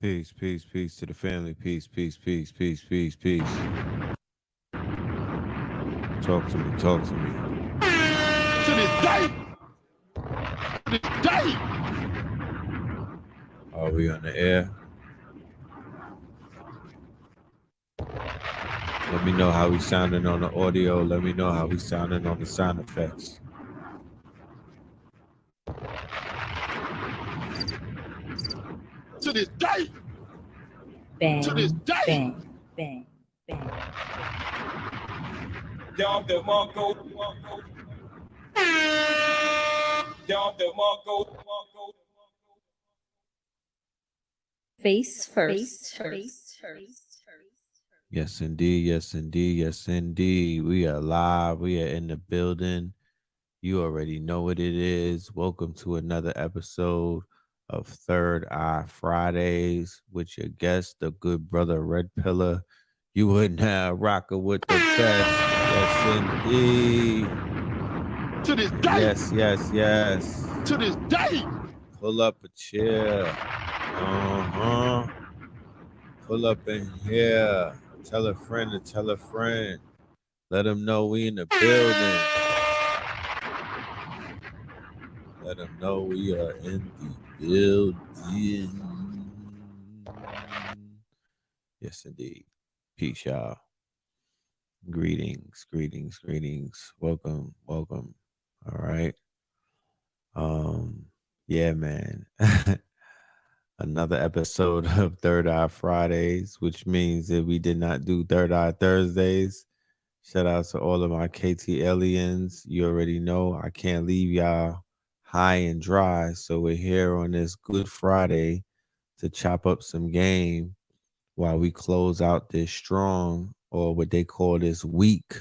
Peace, peace, peace to the family. Peace, peace, peace, peace, peace, peace. Talk to me, talk to me. To this day. To this day. Are we on the air? Let me know how we sounding on the audio. Let me know how we sounding on the sound effects. To this day. Bang, To this day. bang, bang, bang. Y'all the Mongo. Y'all the Mongo. Face first. Yes, indeed. Yes, indeed. Yes, indeed. We are live. We are in the building. You already know what it is. Welcome to another episode of Third Eye Fridays with your guest, the good brother Red Pillar. You would now rocking with the best. Yes, indeed. To this day. Yes, yes, yes. To this day. Pull up a chair. Pull up in here. Tell a friend to tell a friend. Let them know we in the building. Let them know we are in the building. Yes, indeed. Peace, y'all. Greetings, greetings, greetings. Welcome, welcome. All right. Yeah, man. Another episode of Third Eye Fridays, which means that we did not do Third Eye Thursdays. Shout out to all of my KT aliens. You already know I can't leave y'all high and dry. So we're here on this Good Friday to chop up some game while we close out this strong, or what they call this week,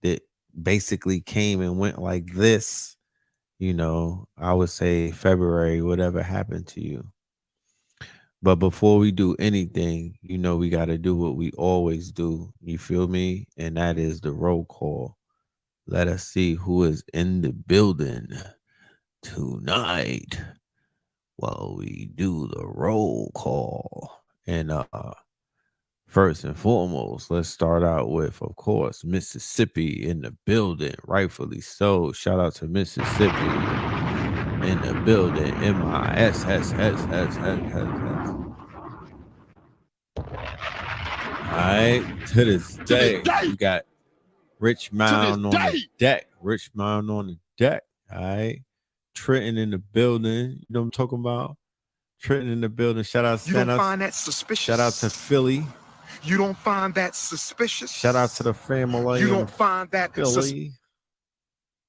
that basically came and went like this. You know, I would say February, whatever happened to you. But before we do anything, you know, we got to do what we always do. You feel me? And that is the roll call. Let us see who is in the building tonight while we do the roll call. And first and foremost, let's start out with, of course, Mississippi in the building, rightfully so. Shout out to Mississippi in the building. MISSSSSSS. All right, to this day, we got Rich Mound on the deck. Rich Mound on the deck. All right, Trenton in the building. You know what I'm talking about? Trenton in the building. Shout out to You don't find that suspicious? Shout out to Philly. You don't find that suspicious? Shout out to the family. You don't find that Philly. You know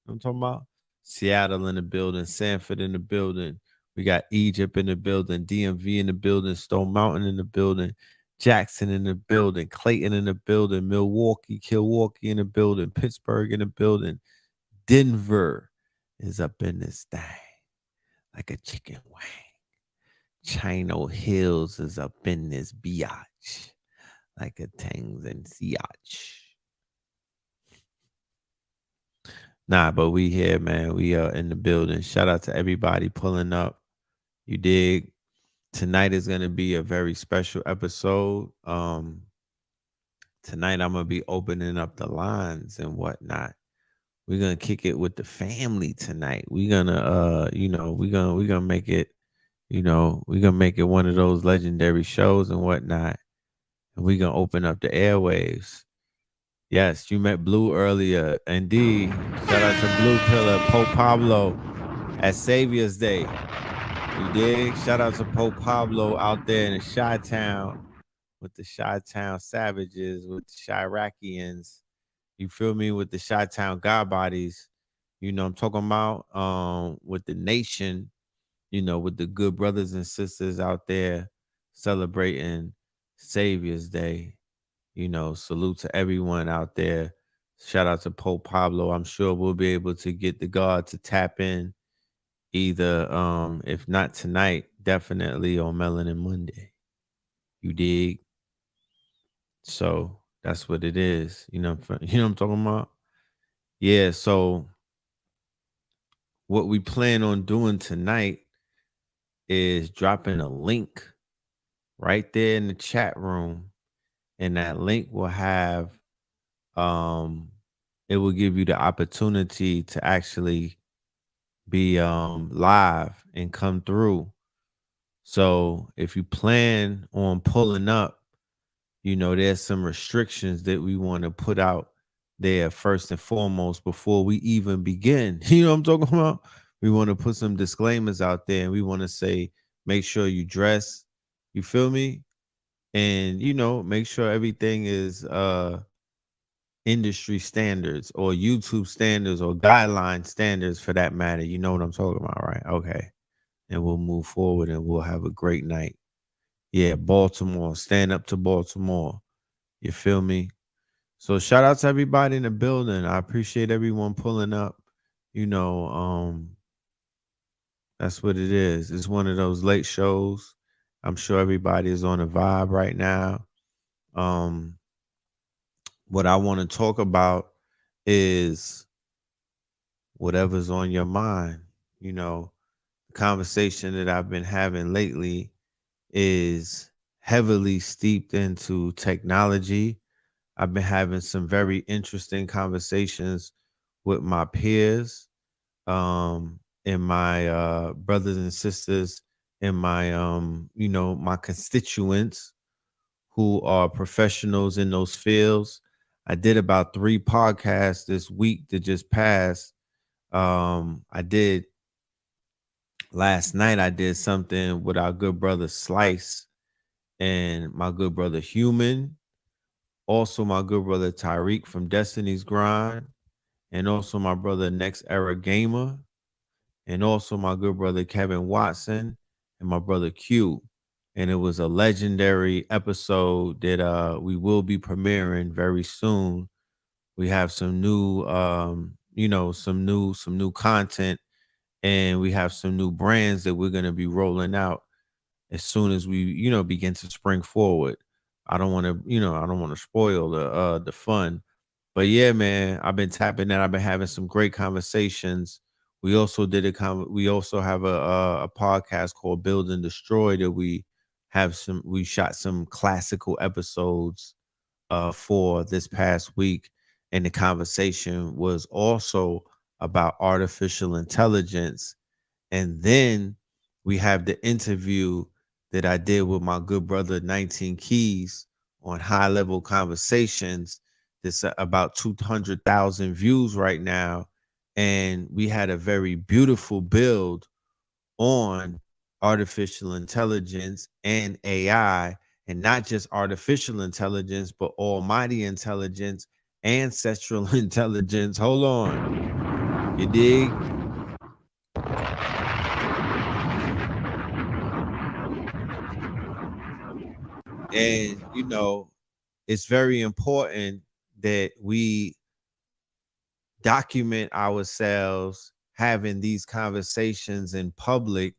what I'm talking about? Seattle in the building. Sanford in the building. We got Egypt in the building. DMV in the building. Stone Mountain in the building. Jackson in the building. Clayton in the building. Milwaukee in the building. Pittsburgh in the building. Denver is up in this thing like a chicken wing. Chino Hills is up in this biatch like a tangs and siach. Nah, but we here, man. We are in the building. Shout out to everybody pulling up. You dig? Tonight is gonna be a very special episode. Tonight I'm gonna be opening up the lines and whatnot. We're gonna kick it with the family tonight. We're gonna we're gonna make it, we're gonna make it one of those legendary shows and whatnot. And we're gonna open up the airwaves. Yes, you met Blue earlier. Indeed. Shout out to Blue Pillar, Pope Pablo at Savior's Day. You dig? Shout out to Pope Pablo out there in the Chi-Town with the Chi-Town Savages, with the Chiracians. You feel me? With the Chi-Town God Bodies. You know I'm talking about? With the nation, with the good brothers and sisters out there celebrating Savior's Day. Salute to everyone out there. Shout out to Pope Pablo. I'm sure we'll be able to get the God to tap in either, if not tonight, definitely on Melanin Monday. You dig? So that's what it is. You know what I'm talking about? Yeah, so what we plan on doing tonight is dropping a link right there in the chat room, and that link will have it will give you the opportunity to actually be live and come through. So if you plan on pulling up, there's some restrictions that we want to put out there first and foremost before we even begin. You know what I'm talking about? We want to put some disclaimers out there, and we want to say, make sure you dress, you feel me? And make sure everything is industry standards or YouTube standards or guideline standards for that matter. You know what I'm talking about, right? Okay. And we'll move forward and we'll have a great night. Yeah, Baltimore, stand up to Baltimore. You feel me? So shout out to everybody in the building. I appreciate everyone pulling up. You know, that's what it is. It's one of those late shows. I'm sure everybody is on a vibe right now. Um, what I want to talk about is whatever's on your mind. The conversation that I've been having lately is heavily steeped into technology. I've been having some very interesting conversations with my peers, and my brothers and sisters, and my my constituents who are professionals in those fields. I did about 3 podcasts this week that just passed. I did last night. I did something with our good brother Slice and my good brother Human. Also, my good brother Tyreek from Destiny's Grind, and also my brother Next Era Gamer, and also my good brother Kevin Watson, and my brother Q. And it was a legendary episode that we will be premiering very soon. We have some new some new content, and we have some new brands that we're going to be rolling out as soon as we begin to spring forward. I don't want to spoil the fun. But yeah, man, I've been tapping that. I've been having some great conversations. We also have a podcast called Build and Destroy that we shot some classical episodes for this past week, and the conversation was also about artificial intelligence. And then we have the interview that I did with my good brother 19 Keys on High Level Conversations. That's about 200,000 views right now. And we had a very beautiful build on artificial intelligence and AI, and not just artificial intelligence, but almighty intelligence, ancestral intelligence. Hold on. You dig? And it's very important that we document ourselves having these conversations in public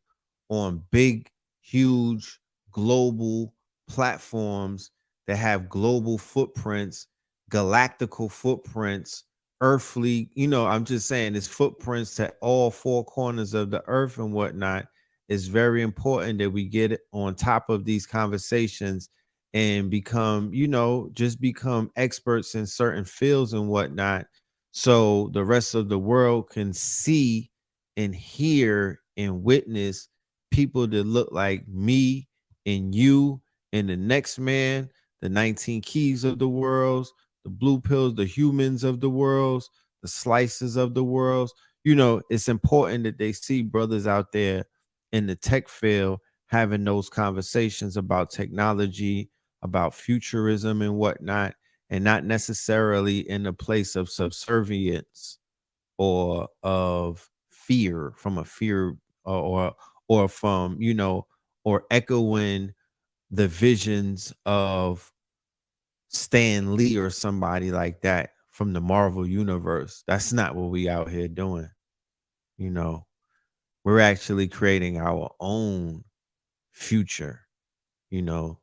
on big, huge, global platforms that have global footprints, galactical footprints, earthly, I'm just saying it's footprints to all 4 corners of the earth and whatnot. It's very important that we get on top of these conversations and become, just become experts in certain fields and whatnot, so the rest of the world can see and hear and witness people that look like me and you and the next man, the 19 keys of the world, the blue pills, the humans of the world, the slices of the world. It's important that they see brothers out there in the tech field having those conversations about technology, about futurism and whatnot, and not necessarily in a place of subservience or of fear, from a fear, or from or echoing the visions of Stan Lee or somebody like that from the Marvel universe. That's not what we out here doing. you know we're actually creating our own future, you know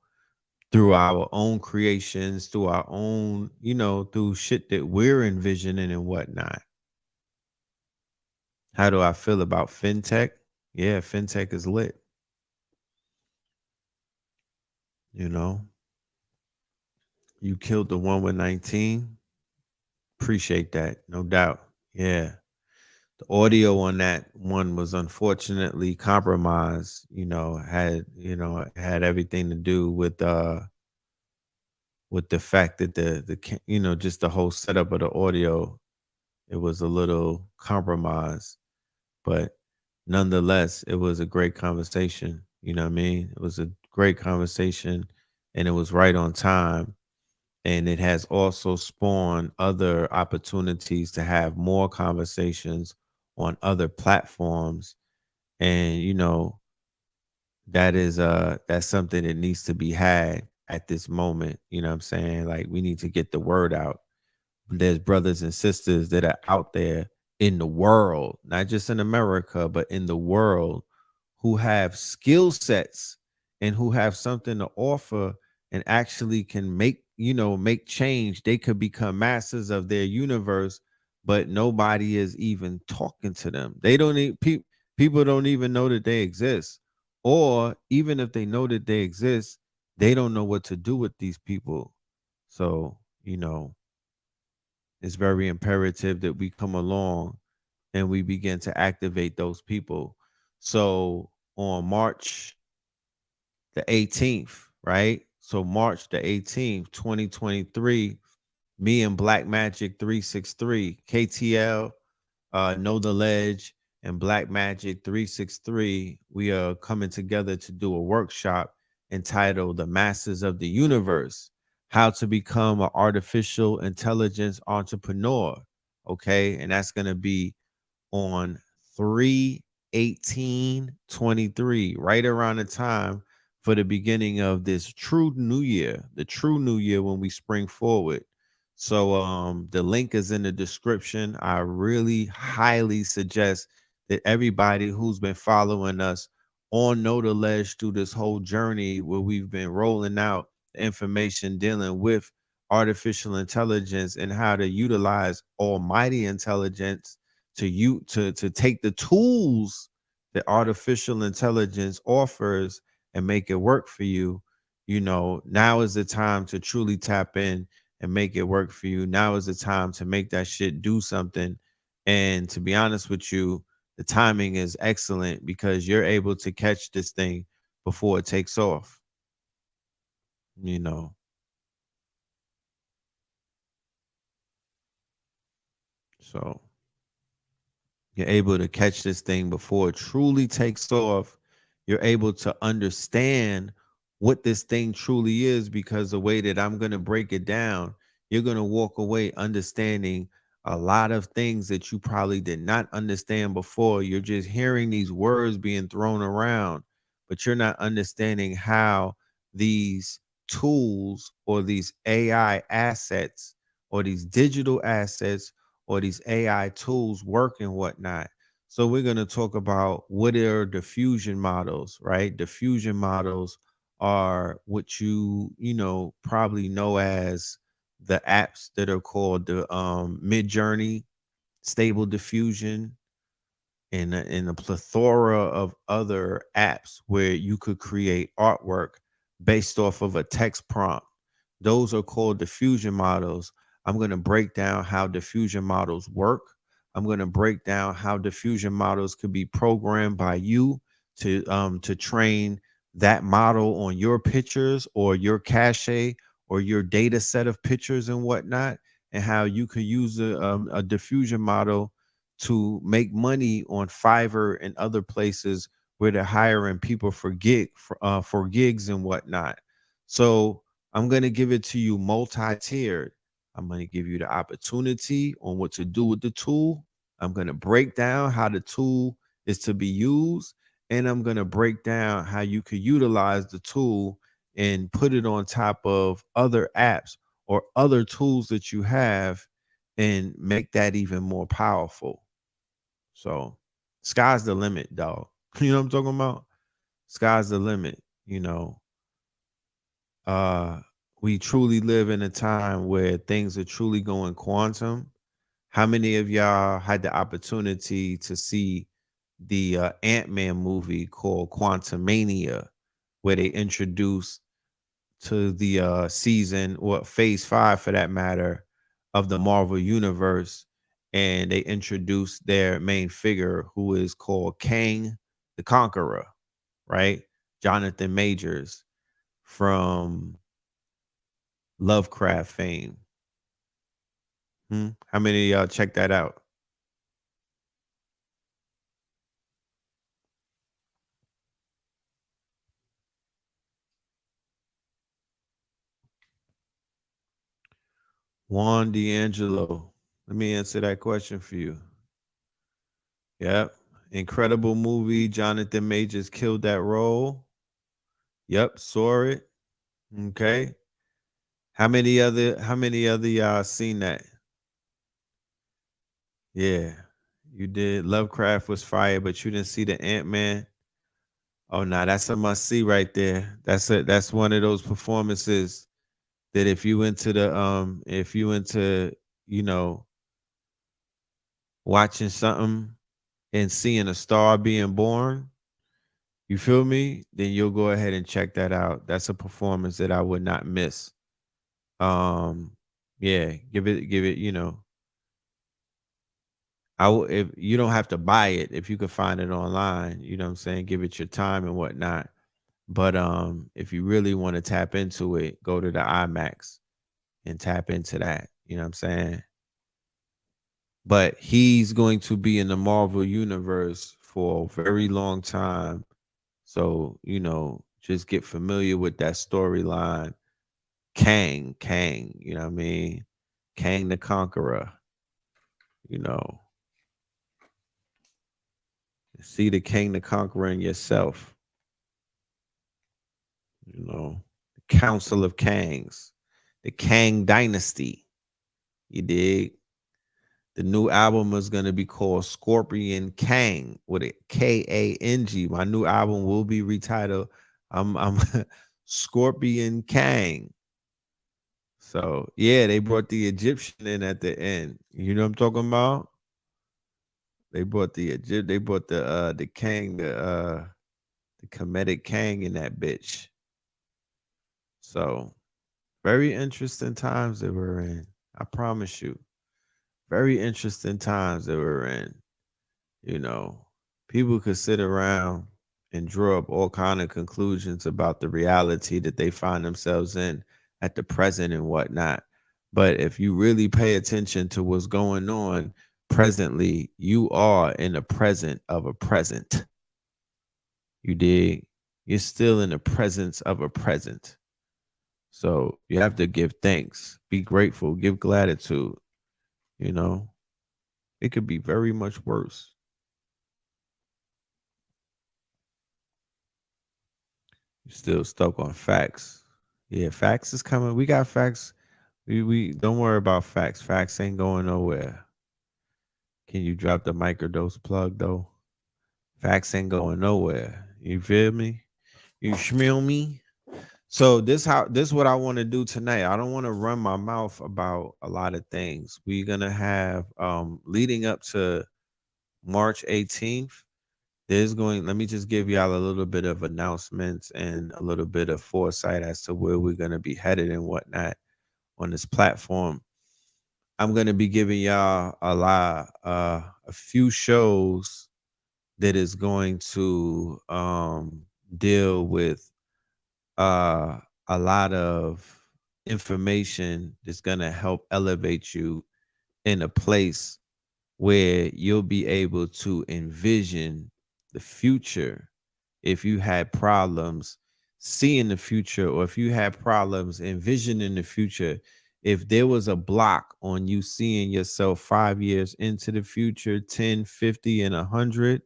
through our own creations, through our own, through shit that we're envisioning and whatnot. How do I feel about fintech? Yeah, fintech is lit. You know, you killed the one with 19. Appreciate that, no doubt. Yeah. The audio on that one was unfortunately compromised, had everything to do with the fact that just the whole setup of the audio, it was a little compromised, but nonetheless it was a great conversation. You know what I mean? It was a great conversation, and it was right on time, and it has also spawned other opportunities to have more conversations on other platforms. And that's something that needs to be had at this moment. You know what I'm saying? Like, we need to get the word out. There's brothers and sisters that are out there in the world, not just in America, but in the world, who have skill sets and who have something to offer, and actually can make change. They could become masters of their universe, but nobody is even talking to them. They don't people don't even know that they exist. Or even if they know that they exist, they don't know what to do with these people. So, it's very imperative that we come along and we begin to activate those people. So on March the 18th, right? So March the 18th, 2023, me and Black Magic 363, KTL, Know the Ledge, and Black Magic 363, we are coming together to do a workshop entitled The Masters of the Universe: How to Become an Artificial Intelligence Entrepreneur. Okay. And that's going to be on 3/18/23, right around the time for the beginning of this true new year, the true new year when we spring forward. So the link is in the description. I really highly suggest that everybody who's been following us on Know the Ledge through this whole journey, where we've been rolling out information dealing with artificial intelligence and how to utilize almighty intelligence to take the tools that artificial intelligence offers and make it work for you. Now is the time to truly tap in and make it work for you. Now is the time to make that shit do something. And to be honest with you, the timing is excellent because you're able to catch this thing before it takes off. you know so you're able to catch this thing before it truly takes off. You're able to understand what this thing truly is, because the way that I'm going to break it down, you're going to walk away understanding a lot of things that you probably did not understand before. You're just hearing these words being thrown around, but you're not understanding how these tools or these AI assets or these digital assets or these AI tools work and whatnot. So we're going to talk about what are diffusion models, right? Diffusion models are what probably know as the apps that are called the Mid Journey, Stable Diffusion, and a plethora of other apps where you could create artwork based off of a text prompt. Those are called diffusion models. I'm going to break down how diffusion models work. I'm going to break down how diffusion models could be programmed by you to train that model on your pictures or your cache or your data set of pictures and whatnot, and how you could use a diffusion model to make money on Fiverr and other places where they're hiring people for gigs and whatnot. So I'm going to give it to you multi-tiered. I'm going to give you the opportunity on what to do with the tool. I'm going to break down how the tool is to be used, and I'm going to break down how you could utilize the tool and put it on top of other apps or other tools that you have and make that even more powerful. So sky's the limit, dog. You know what I'm talking about? Sky's the limit. Uh we truly live in a time where things are truly going quantum. How many of y'all had the opportunity to see the Ant-Man movie called Quantum Mania, where they introduced to the season or phase 5 for that matter of the Marvel universe, and they introduced their main figure who is called Kang the Conqueror, right? Jonathan Majors from Lovecraft fame. How many of y'all check that out? Juan D'Angelo. Let me answer that question for you. Yep. Incredible movie. Jonathan Majors killed that role. Yep, saw it. Okay. How many other y'all seen that? Yeah. You did. Lovecraft was fire, but you didn't see the Ant-Man. Oh nah, that's a must see right there. That's one of those performances that if you into, you know, watching something and seeing a star being born, you feel me? Then you'll go ahead and check that out. That's a performance that I would not miss. Um, yeah, give it, you know. If you don't have to buy it, if you could find it online, you know what I'm saying, give it your time and whatnot. But if you really want to tap into it, go to the IMAX and tap into that. You know what I'm saying? But he's going to be in the Marvel universe for a very long time. So, you know, just get familiar with that storyline. Kang, you know what I mean? Kang the Conqueror, you know. See the Kang the Conqueror in yourself, you know. The Council of Kangs, the Kang Dynasty. You dig? The new album is going to be called Scorpion Kang with a Kang. My new album will be retitled I'm Scorpion Kang. So yeah, they brought the Egyptian in at the end. You know what I'm talking about? They brought the Kang, the comedic Kang in that bitch. So very interesting times that we're in. I promise you. Very interesting times that we're in. You know, people could sit around and draw up all kind of conclusions about the reality that they find themselves in at the present and whatnot. But if you really pay attention to what's going on presently, you are in the present of a present. You dig? You're still in the presence of a present. So you have to give thanks, be grateful, give gratitude. You know, it could be very much worse. You're still stuck on facts. Yeah, facts is coming. We got facts. We don't worry about facts. Facts ain't going nowhere. Can you drop the microdose plug though? Facts ain't going nowhere. You feel me? You smell me? So this what I want to do tonight. I don't want to run my mouth about a lot of things. We're gonna have leading up to March 18th. Let me just give y'all a little bit of announcements and a little bit of foresight as to where we're gonna be headed and whatnot on this platform. I'm gonna be giving y'all a few shows that is going to deal with uh a lot of information that's gonna help elevate you in a place where you'll be able to envision the future if you had problems seeing the future, or if you had problems envisioning the future. If there was a block on you seeing yourself 5 years into the future, 10, 50, and 100,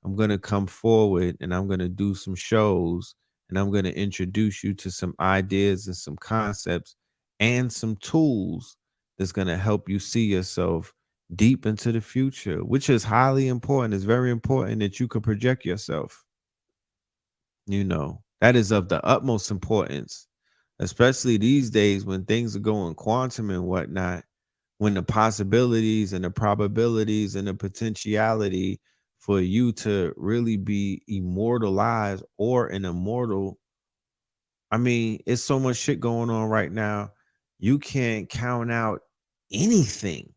I'm going to come forward and I'm going to do some shows, and I'm going to introduce you to some ideas and some concepts and some tools that's going to help you see yourself deep into the future, which is highly important. It's very important that you could project yourself. You know, that is of the utmost importance, especially these days when things are going quantum and whatnot, when the possibilities and the probabilities and the potentiality for you to really be immortalized or an immortal I mean, it's so much shit going on right now. You can't count out anything.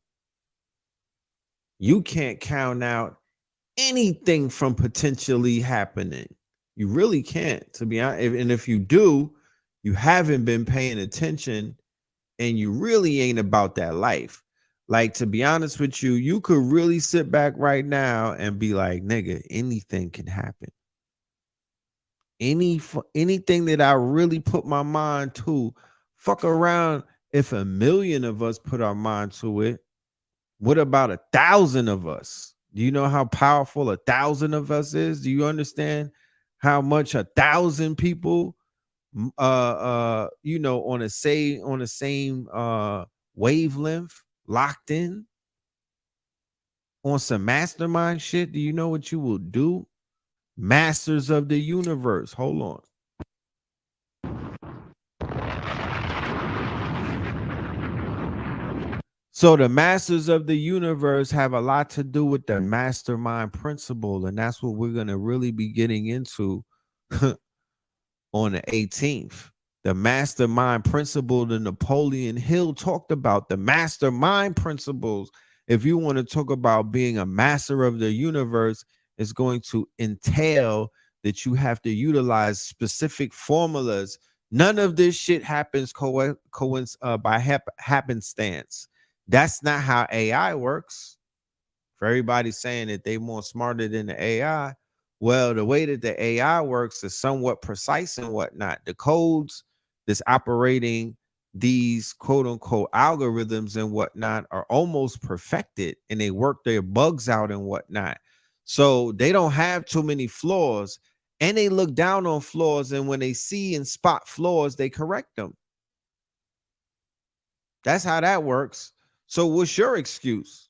You can't count out anything from potentially happening. You really can't, to be honest. And if you do, you haven't been paying attention and you really ain't about that life. Like, to be honest with you, you could really sit back right now and be like, nigga, anything can happen. Anything that I really put my mind to, fuck around. If 1,000,000 of us put our mind to it, what about 1,000 of us? Do you know how powerful 1,000 of us is? Do you understand how much 1,000 people on the same wavelength, locked in on some mastermind shit? Do you know what you will do? Masters of the universe. Hold on. So the masters of the universe have a lot to do with the mastermind principle, and that's what we're going to really be getting into on the 18th. The mastermind principle that Napoleon Hill talked about, the mastermind principles. If you want to talk about being a master of the universe, it's going to entail that you have to utilize specific formulas. None of this shit happens by happenstance. That's not how AI works. For everybody saying that they're more smarter than the AI, well, the way that the AI works is somewhat precise and whatnot. The codes that's operating these quote unquote algorithms and whatnot are almost perfected, and they work their bugs out and whatnot. So they don't have too many flaws, and they look down on flaws. And when they see and spot flaws, they correct them. That's how that works. So what's your excuse?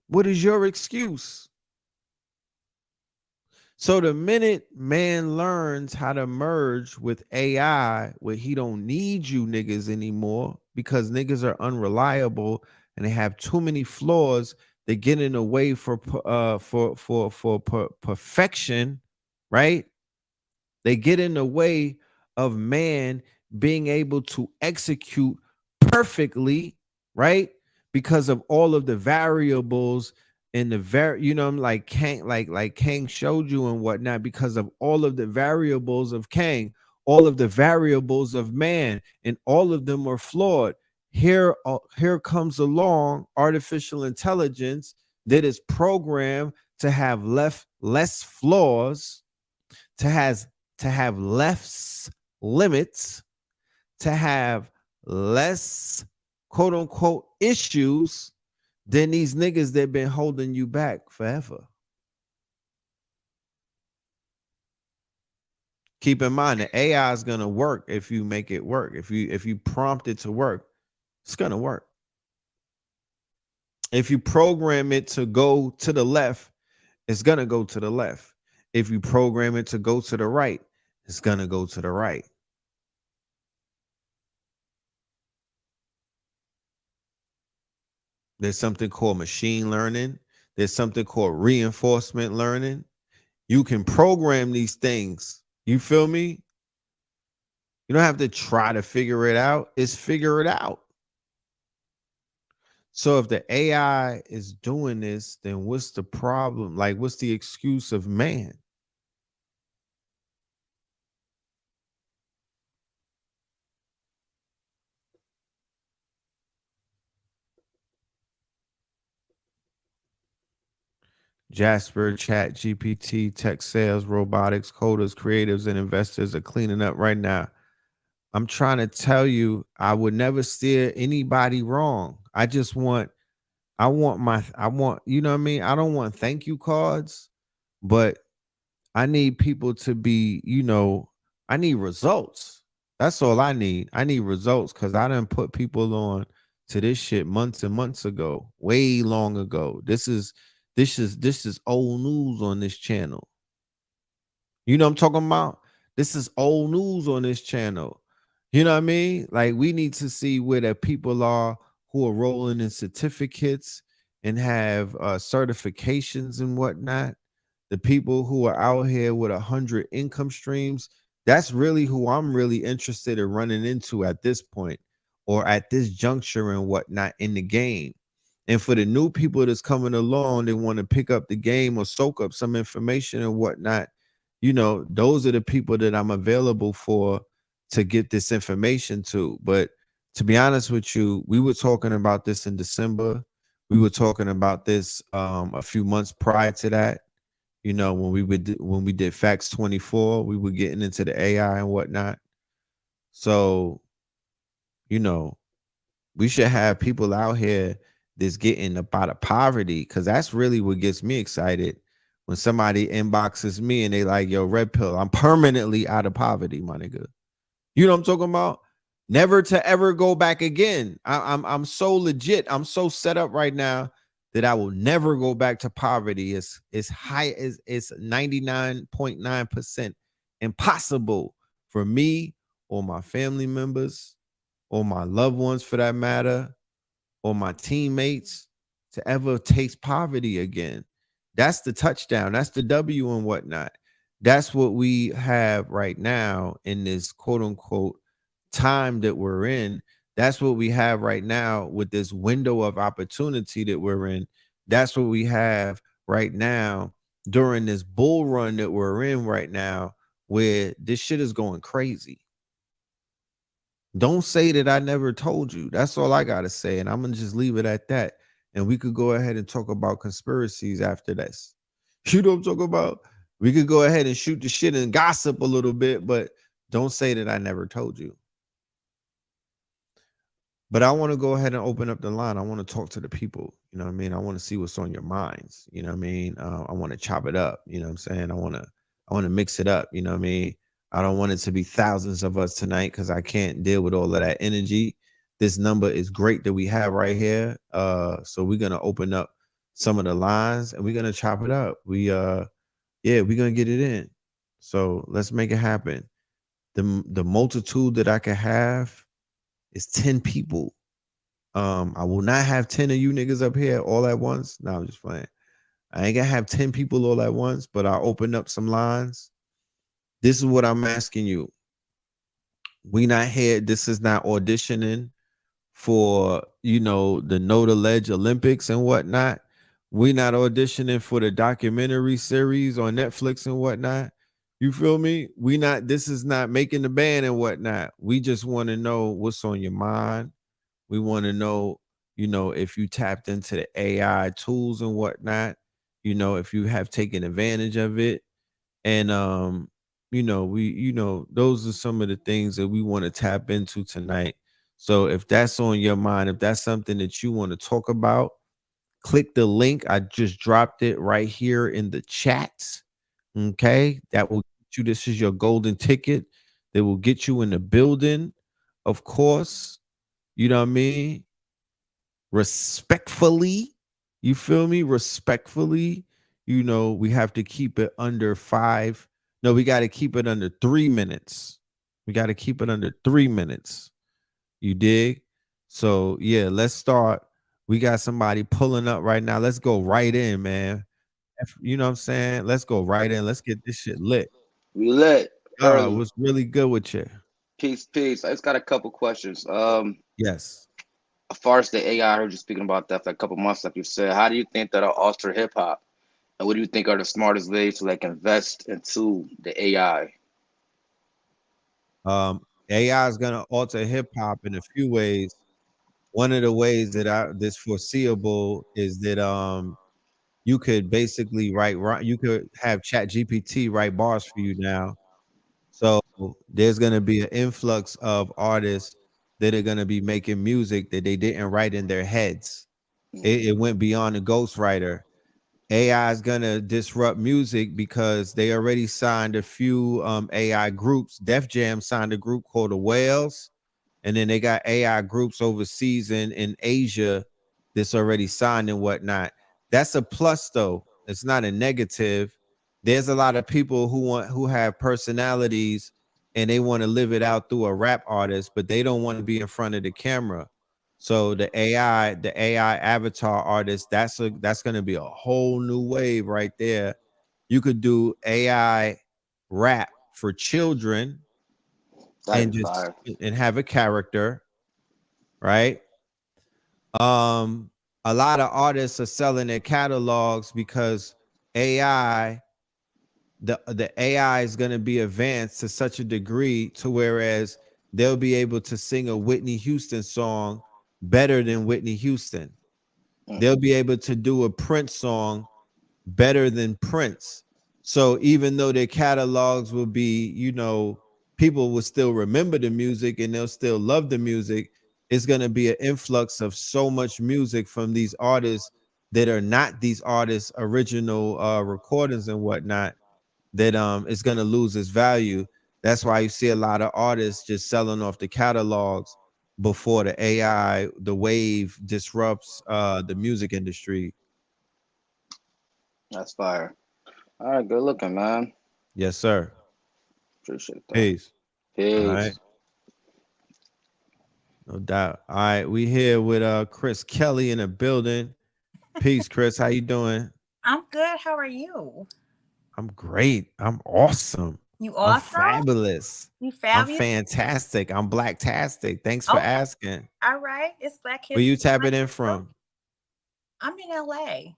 What is your excuse? So the minute man learns how to merge with AI, where he don't need you niggas anymore because niggas are unreliable and they have too many flaws, they get in the way for perfection, right? They get in the way of man being able to execute perfectly, right? Because of all of the variables and like Kang showed you and whatnot, because of all of the variables of Kang, all of the variables of man, and all of them are flawed. Here comes along artificial intelligence that is programmed to have less flaws, to have less limits, to have less quote unquote issues than these niggas that been holding you back forever. Keep in mind the AI is gonna work if you make it work. If you prompt it to work, it's gonna work. If you program it to go to the left, it's gonna go to the left. If you program it to go to the right, it's gonna go to the right. There's something called machine learning. There's something called reinforcement learning. You can program these things. You feel me? You don't have to try to figure it out. It's figure it out. So if the AI is doing this, then what's the problem? Like, what's the excuse of man? Jasper, Chat, GPT, tech sales, robotics, coders, creatives, and investors are cleaning up right now. I'm trying to tell you, I would never steer anybody wrong. I want, you know what I mean? I don't want thank you cards, but I need people to be, I need results. That's all I need. I need results because I done put people on to this shit months and months ago, way long ago. This is old news on this channel. You know what I'm talking about? This is old news on this channel. You know what I mean? Like, we need to see where the people are who are rolling in certificates and have certifications and whatnot. the people who are out here with 100 income streams, that's really who I'm really interested in running into at this point or at this juncture and whatnot in the game. And for the new people that's coming along, they want to pick up the game or soak up some information and whatnot. Those are the people that I'm available for to get this information to. But to be honest with you, we were talking about this in December. We were talking about this a few months prior to that. When we did Facts 24, we were getting into the AI and whatnot. So, we should have people out here that's getting up out of poverty, because that's really what gets me excited. When somebody inboxes me and they like, yo, Red Pill, I'm permanently out of poverty, my nigga. You know what I'm talking about? Never to ever go back again. I'm so legit. I'm so set up right now that I will never go back to poverty. It's high as it's 99.9% impossible for me or my family members or my loved ones, for that matter, or my teammates, to ever taste poverty again. That's the touchdown. That's the W and whatnot. That's what we have right now in this quote unquote time that we're in. That's what we have right now with this window of opportunity that we're in. That's what we have right now during this bull run that we're in right now, where this shit is going crazy. Don't say that I never told you. That's all I got to say. And I'm going to just leave it at that. And we could go ahead and talk about conspiracies after this. You know what I'm talking about? We could go ahead and shoot the shit and gossip a little bit, but don't say that I never told you. But I want to go ahead and open up the line. I want to talk to the people. You know what I mean? I want to see what's on your minds. You know what I mean? I want to chop it up. You know what I'm saying? I want to mix it up. You know what I mean? I don't want it to be thousands of us tonight, because I can't deal with all of that energy. This number is great that we have right here. So we're gonna open up some of the lines and we're gonna chop it up. We're gonna get it in. So let's make it happen. The multitude that I can have is 10 people. I will not have 10 of you niggas up here all at once. No, I'm just playing. I ain't gonna have 10 people all at once, but I'll open up some lines. This is what I'm asking you. We not here. This is not auditioning for, the Know the Ledge Olympics and whatnot. We not auditioning for the documentary series on Netflix and whatnot. You feel me? This is not making the band and whatnot. We just want to know what's on your mind. We want to know, if you tapped into the AI tools and whatnot, if you have taken advantage of it. And those are some of the things that we want to tap into tonight. So if that's on your mind, if that's something that you want to talk about, click the link. I just dropped it right here in the chat. Okay, that will get you. This is your golden ticket that will get you in the building. Of course, you know what I mean? Respectfully, you feel me? Respectfully, we have to keep it under 5. No, we got to keep it under 3 minutes. We got to keep it under 3 minutes. You dig? So yeah, let's start. We got somebody pulling up right now. Let's go right in, man. You know what I'm saying? Let's go right in. Let's get this shit lit. We lit early. What's really good with you? Peace. I just got a couple questions. Yes. As far as the AI, I heard you speaking about that for a couple months, like you said. How do you think that'll alter hip hop? And what do you think are the smartest ways to invest into the AI? AI is gonna alter hip hop in a few ways. One of the ways that this foreseeable is that you could basically you could have Chat GPT write bars for you now. So there's gonna be an influx of artists that are gonna be making music that they didn't write in their heads. It went beyond a ghostwriter. AI is gonna disrupt music because they already signed a few AI groups. Def Jam signed a group called the Whales, and then they got AI groups overseas in Asia that's already signed and whatnot. That's a plus though. It's not a negative. There's a lot of people who have personalities and they want to live it out through a rap artist, but they don't want to be in front of the camera. So the AI avatar artist, that's going to be a whole new wave right there You could do AI rap for children That and is just fire. and have a character, right? Um, a lot of artists are selling their catalogs because AI, the AI is going to be advanced to such a degree to whereas they'll be able to sing a Whitney Houston song better than Whitney Houston. Mm. They'll be able to do a Prince song better than Prince. So even though their catalogs will be, people will still remember the music and they'll still love the music, it's going to be an influx of so much music from these artists that are not these artists' original recordings and whatnot that it's going to lose its value. That's why you see a lot of artists just selling off the catalogs before the AI, the wave disrupts the music industry. That's fire. All right, good looking, man. Yes, sir. Appreciate that. Peace. All right. Peace. No doubt. All right. We here with Chris Kelly in the building. Peace, Chris. How you doing? I'm good. How are you? I'm great. I'm awesome. You I'm awesome? fabulous. You I'm fabulous? fantastic. I'm blacktastic. Thanks for Okay. asking. All right. It's Black Where you History tapping in Month. from? I'm in LA.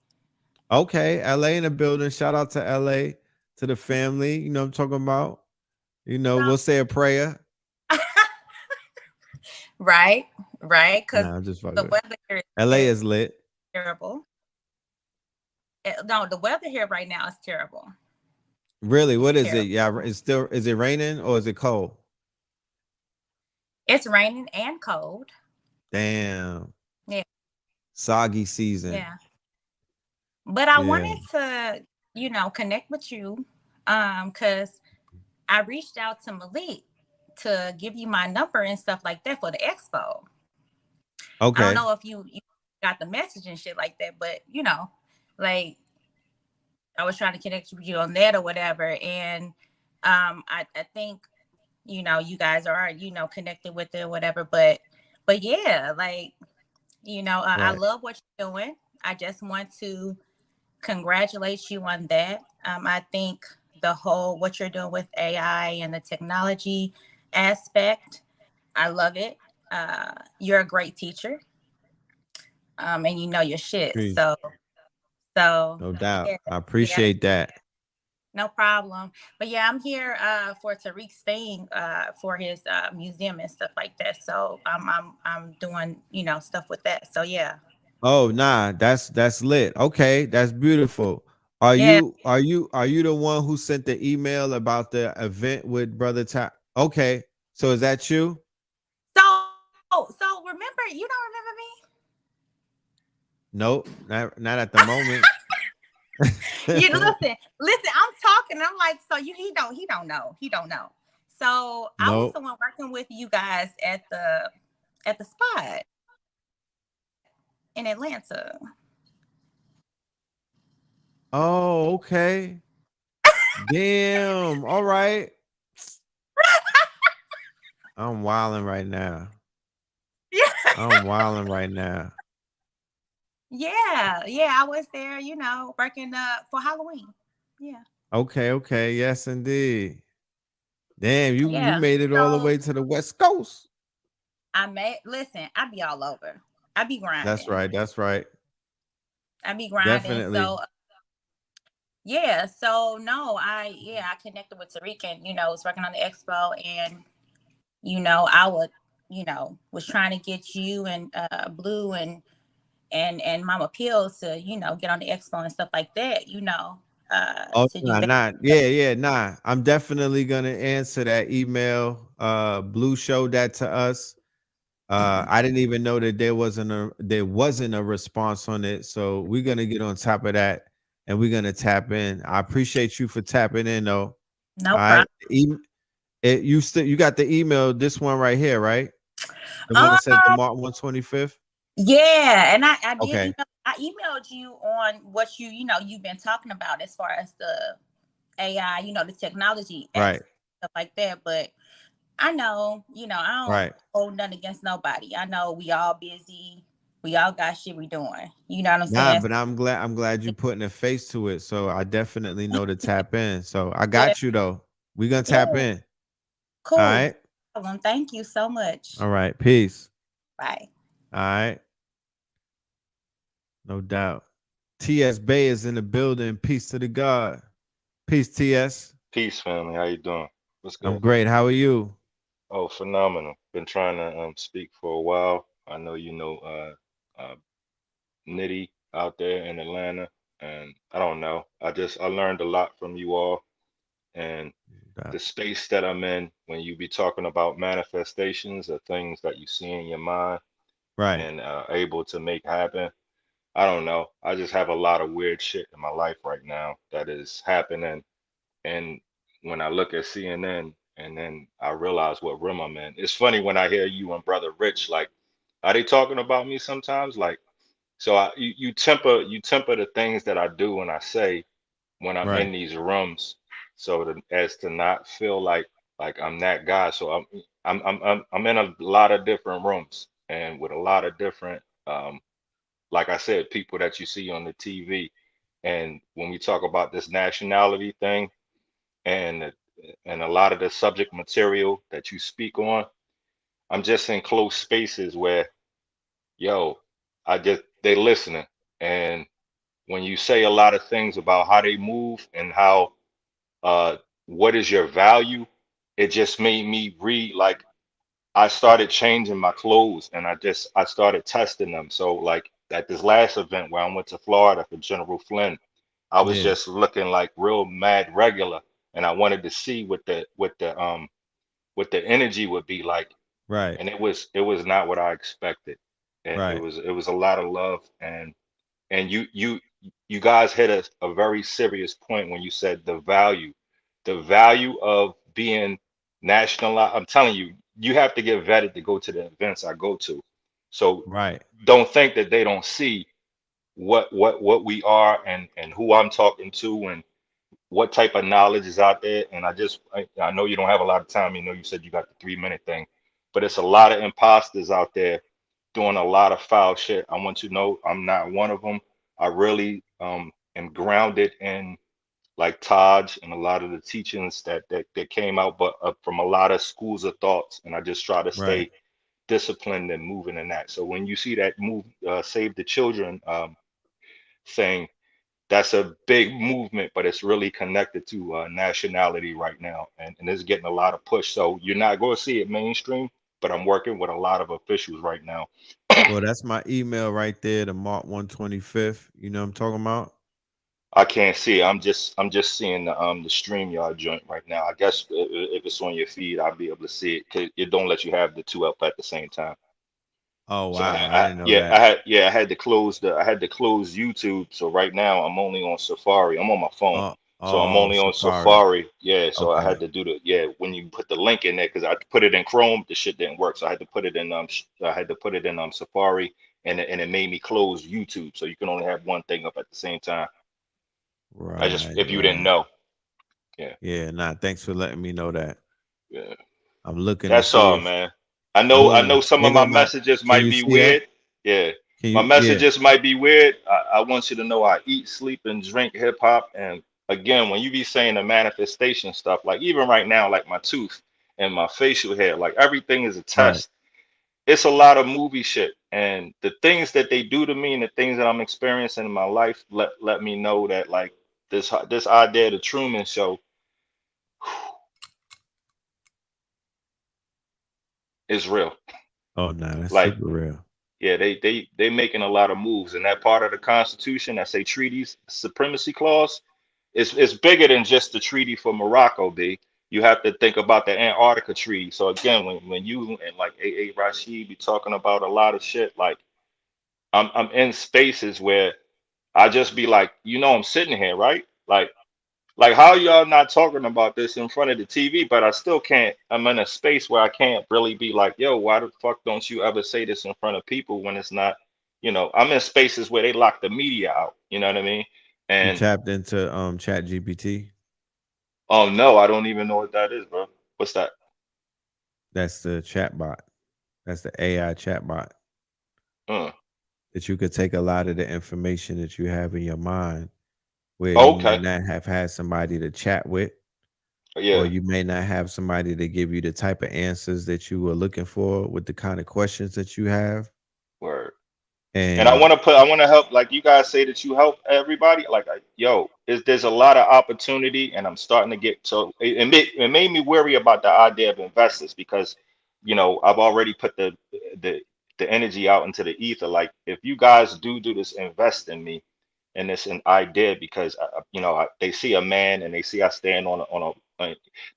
Okay, LA in the building. Shout out to LA, to the family. You know what I'm talking about. We'll say a prayer. Right. Right. Because Nah, I'm just the fucking. weather here LA is is lit. terrible. No, the weather here right now is terrible. Really? What It's is it? terrible. Yeah, is it raining or is it cold? It's raining and cold. Damn. Yeah. Soggy season. Yeah. But I Yeah. wanted to, connect with you because I reached out to Malik to give you my number and stuff like that for the expo. I don't Okay. know if you got the message and shit like that, but like I was trying to connect with you on that or whatever. And I think, you guys are, connected with it or whatever. But yeah, like, I Right. love what you're doing. I just want to congratulate you on that. I think the whole what you're doing with AI and the technology aspect, I love it. You're a great teacher, and you know your shit. Peace. So No doubt. yeah, I yeah, appreciate that. no problem. But yeah, I'm here for Tariq's thing for his museum and stuff like that. So I'm doing stuff with that. So yeah, Oh, nah, that's lit. Okay, that's beautiful. Are yeah. you are you are you the one who sent the email about the event with Brother Ty? Okay, so is that you? So remember, you don't remember me? Nope, not at the moment. You listen, I'm talking. I'm like, so he don't know. So I was the Nope. one working with you guys at the spot in Atlanta. Oh, okay. Damn. All right. I'm wilding right now. Yeah. I'm wilding right now. Yeah, I was there, working for Halloween. Yeah. Okay. Yes, indeed. Damn, you Yeah. made it all the So way to the West Coast. I be all over. I be That's grinding. right. That's right. I be grinding. Definitely. So yeah, so no, I connected with Tariq and was working on the expo, and I would was trying to get you and Blue and Mama Pills to get on the expo and stuff like that, Oh, to do nah, that. nah. Yeah, nah. I'm definitely gonna answer that email. Blue showed that to us. Mhm. I didn't even know that there wasn't a response on it. So we're gonna get on top of that and we're gonna tap in. I appreciate you for tapping in though. No All right. problem. You got the email, this one right here, right? The one that Um, says the March 125th. yeah, and I did Okay. email. I emailed you on what you've been talking about as far as the AI, the technology Right. aspect, stuff like that. But I know, I don't Right. hold nothing against nobody. I know we all busy. We all got shit we doing. You know what I'm Nah, saying? but I'm glad you putting a face to it. So I definitely know to tap in. So I Yeah, got you though. We gonna tap yeah. in. All Cool. right. No problem. Thank you so much. All right. Peace. Bye. All right. No doubt. TS Bay is in the building. Peace to the God. Peace, TS. Peace, family. How you doing? What's I'm good? great. How are you? Oh, phenomenal. Been trying to speak for a while. I know you know Nitty out there in Atlanta, and I don't know. I learned a lot from you all, and Uh, the space that I'm in when you be talking about manifestations or things that you see in your mind Right. and able to make happen. I don't know. I just have a lot of weird shit in my life right now that is happening. And when I look at CNN and then I realize what room I'm in, it's funny when I hear you and Brother Rich, like, are they talking about me sometimes? Like, so you temper the things that I do and I say when I'm Right. in these rooms, so as to not feel like I'm that guy. So I'm in a lot of different rooms and with a lot of different like I said, people that you see on the TV. And when we talk about this nationality thing, and and a lot of the subject material that you speak on, I'm just in close spaces where, yo, they listening. And when you say a lot of things about how they move and how uh what is your value, it just made me read like I started changing my clothes and I started testing them. So like at this last event where I went to Florida for General Flynn, I was Yeah. just looking like real mad regular, and I wanted to see what the energy would be like, Right. and it was not what I expected. And it Right. was it was a lot of love, and you guys hit a very serious point when you said the value of being national. I'm telling you, you have to get vetted to go to the events I go to. So Right. don't think that they don't see what we are and who I'm talking to and what type of knowledge is out there. And I know you don't have a lot of time. You know, you said you got the 3 minute thing, but it's a lot of imposters out there doing a lot of foul shit. I want you to know I'm not one of them. I really am grounded in like Taj and a lot of the teachings that came out, but from a lot of schools of thoughts. And I just try to Right. stay disciplined and moving in that. So when you see that move, Save the Children thing, that's a big movement, but it's really connected to nationality right now, and it's getting a lot of push. So you're not going to see it mainstream, but I'm working with a lot of officials right now. Well, that's my email right there, the Mark 125th. You know what I'm talking about? I can't see it. I'm just seeing the StreamYard joint right now. I guess if it's on your feed, I'll be able to see it because it don't let you have the two up at the same time. Oh So wow, I didn't know that. I had to close YouTube. So right now I'm only on Safari. I'm on my phone. So I'm Oh, only on Safari. Safari. Yeah, so I had Okay. to do when you put the link in there because I put it in Chrome, the shit didn't work. So I had to put it in Safari, and it made me close YouTube. So you can only have one thing up at the same time. I just Right, if you didn't right. know. Yeah, Yeah, nah, thanks for letting me know that. yeah. I'm looking to That's see all, if man. I know boom. some Here of go my my messages can might you be see that? weird. Yeah. Can My you yeah, messages might be weird. I want you to know I eat, sleep, and drink hip hop. And again, when you be saying the manifestation stuff, like even right now, like my tooth and my facial hair, like everything is a right. test. It's a lot of movie shit. And the things that they do to me and the things that I'm experiencing in my life let me know that like this idea, the Truman Show, is real. Oh nah, that's Like super real. yeah, they making a lot of moves, and that part of the Constitution that say treaties supremacy clause is bigger than just the treaty for Morocco. B, you have to think about the Antarctica Treaty. So again, when you and like A. Rashid be talking about a lot of shit, like I'm in spaces where I just be like, I'm sitting here, right? Like how y'all not talking about this in front of the TV, but I still can't. I'm in a space where I can't really be like, yo, why the fuck don't you ever say this in front of people when it's not, I'm in spaces where they lock the media out. You know what I mean? You And tapped into Chat GPT. oh no, I don't even know what that is, bro. What's that? That's the chatbot. That's the AI chatbot. Uh. that you could take a lot of the information that you have in your mind, where you may Okay. not have had somebody to chat with, or Yeah. you may not have somebody to give you the type of answers that you were looking for with the kind of questions that you have. Word. And And I want to help, like you guys say that you help everybody. Like, yo, there's a lot of opportunity, and I'm starting to get so it made me worry about the idea of investors because, I've already put the the energy out into the ether. Like, if you guys do this, invest in me, and it's an idea because they see a man and they see I stand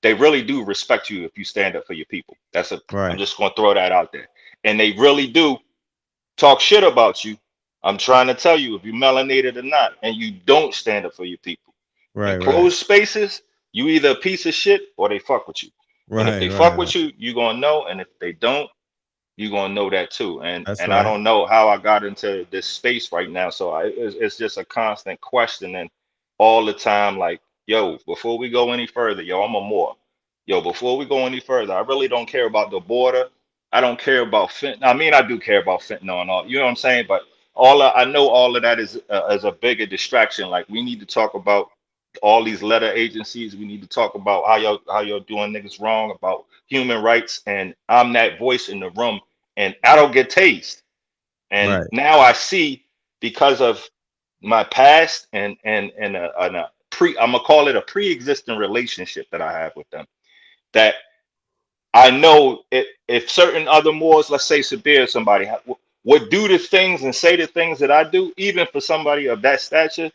they really do respect you if you stand up for your people. I'm right, just going to throw that out there, and they really do talk shit about you. I'm trying to tell you, if you're melanated or not, and you don't stand up for your people in right, right, closed spaces, you either a piece of shit or they fuck with you. And if right, they right, fuck right. with you, you gonna know. And if they don't, you're gonna know that too. And That's and I right. don't know how I got into this space right now. So it's just a constant questioning all the time. Like, yo, before we go any further, yo, I'm a more. Yo, before we go any further, I really don't care about the border. I don't care about fentanyl. I mean, I do care about fentanyl and all. You know what I'm saying? But I know all of that is a bigger distraction. Like, we need to talk about all these letter agencies. We need to talk about how y'all doing niggas wrong about human rights. And I'm that voice in the room, and I don't get tased. And Right. now I see, because of my past and a I'm gonna call it a pre-existing relationship that I have with them, that I know if certain other Moors, let's say Sabir, somebody would do the things and say the things that I do, even for somebody of that stature,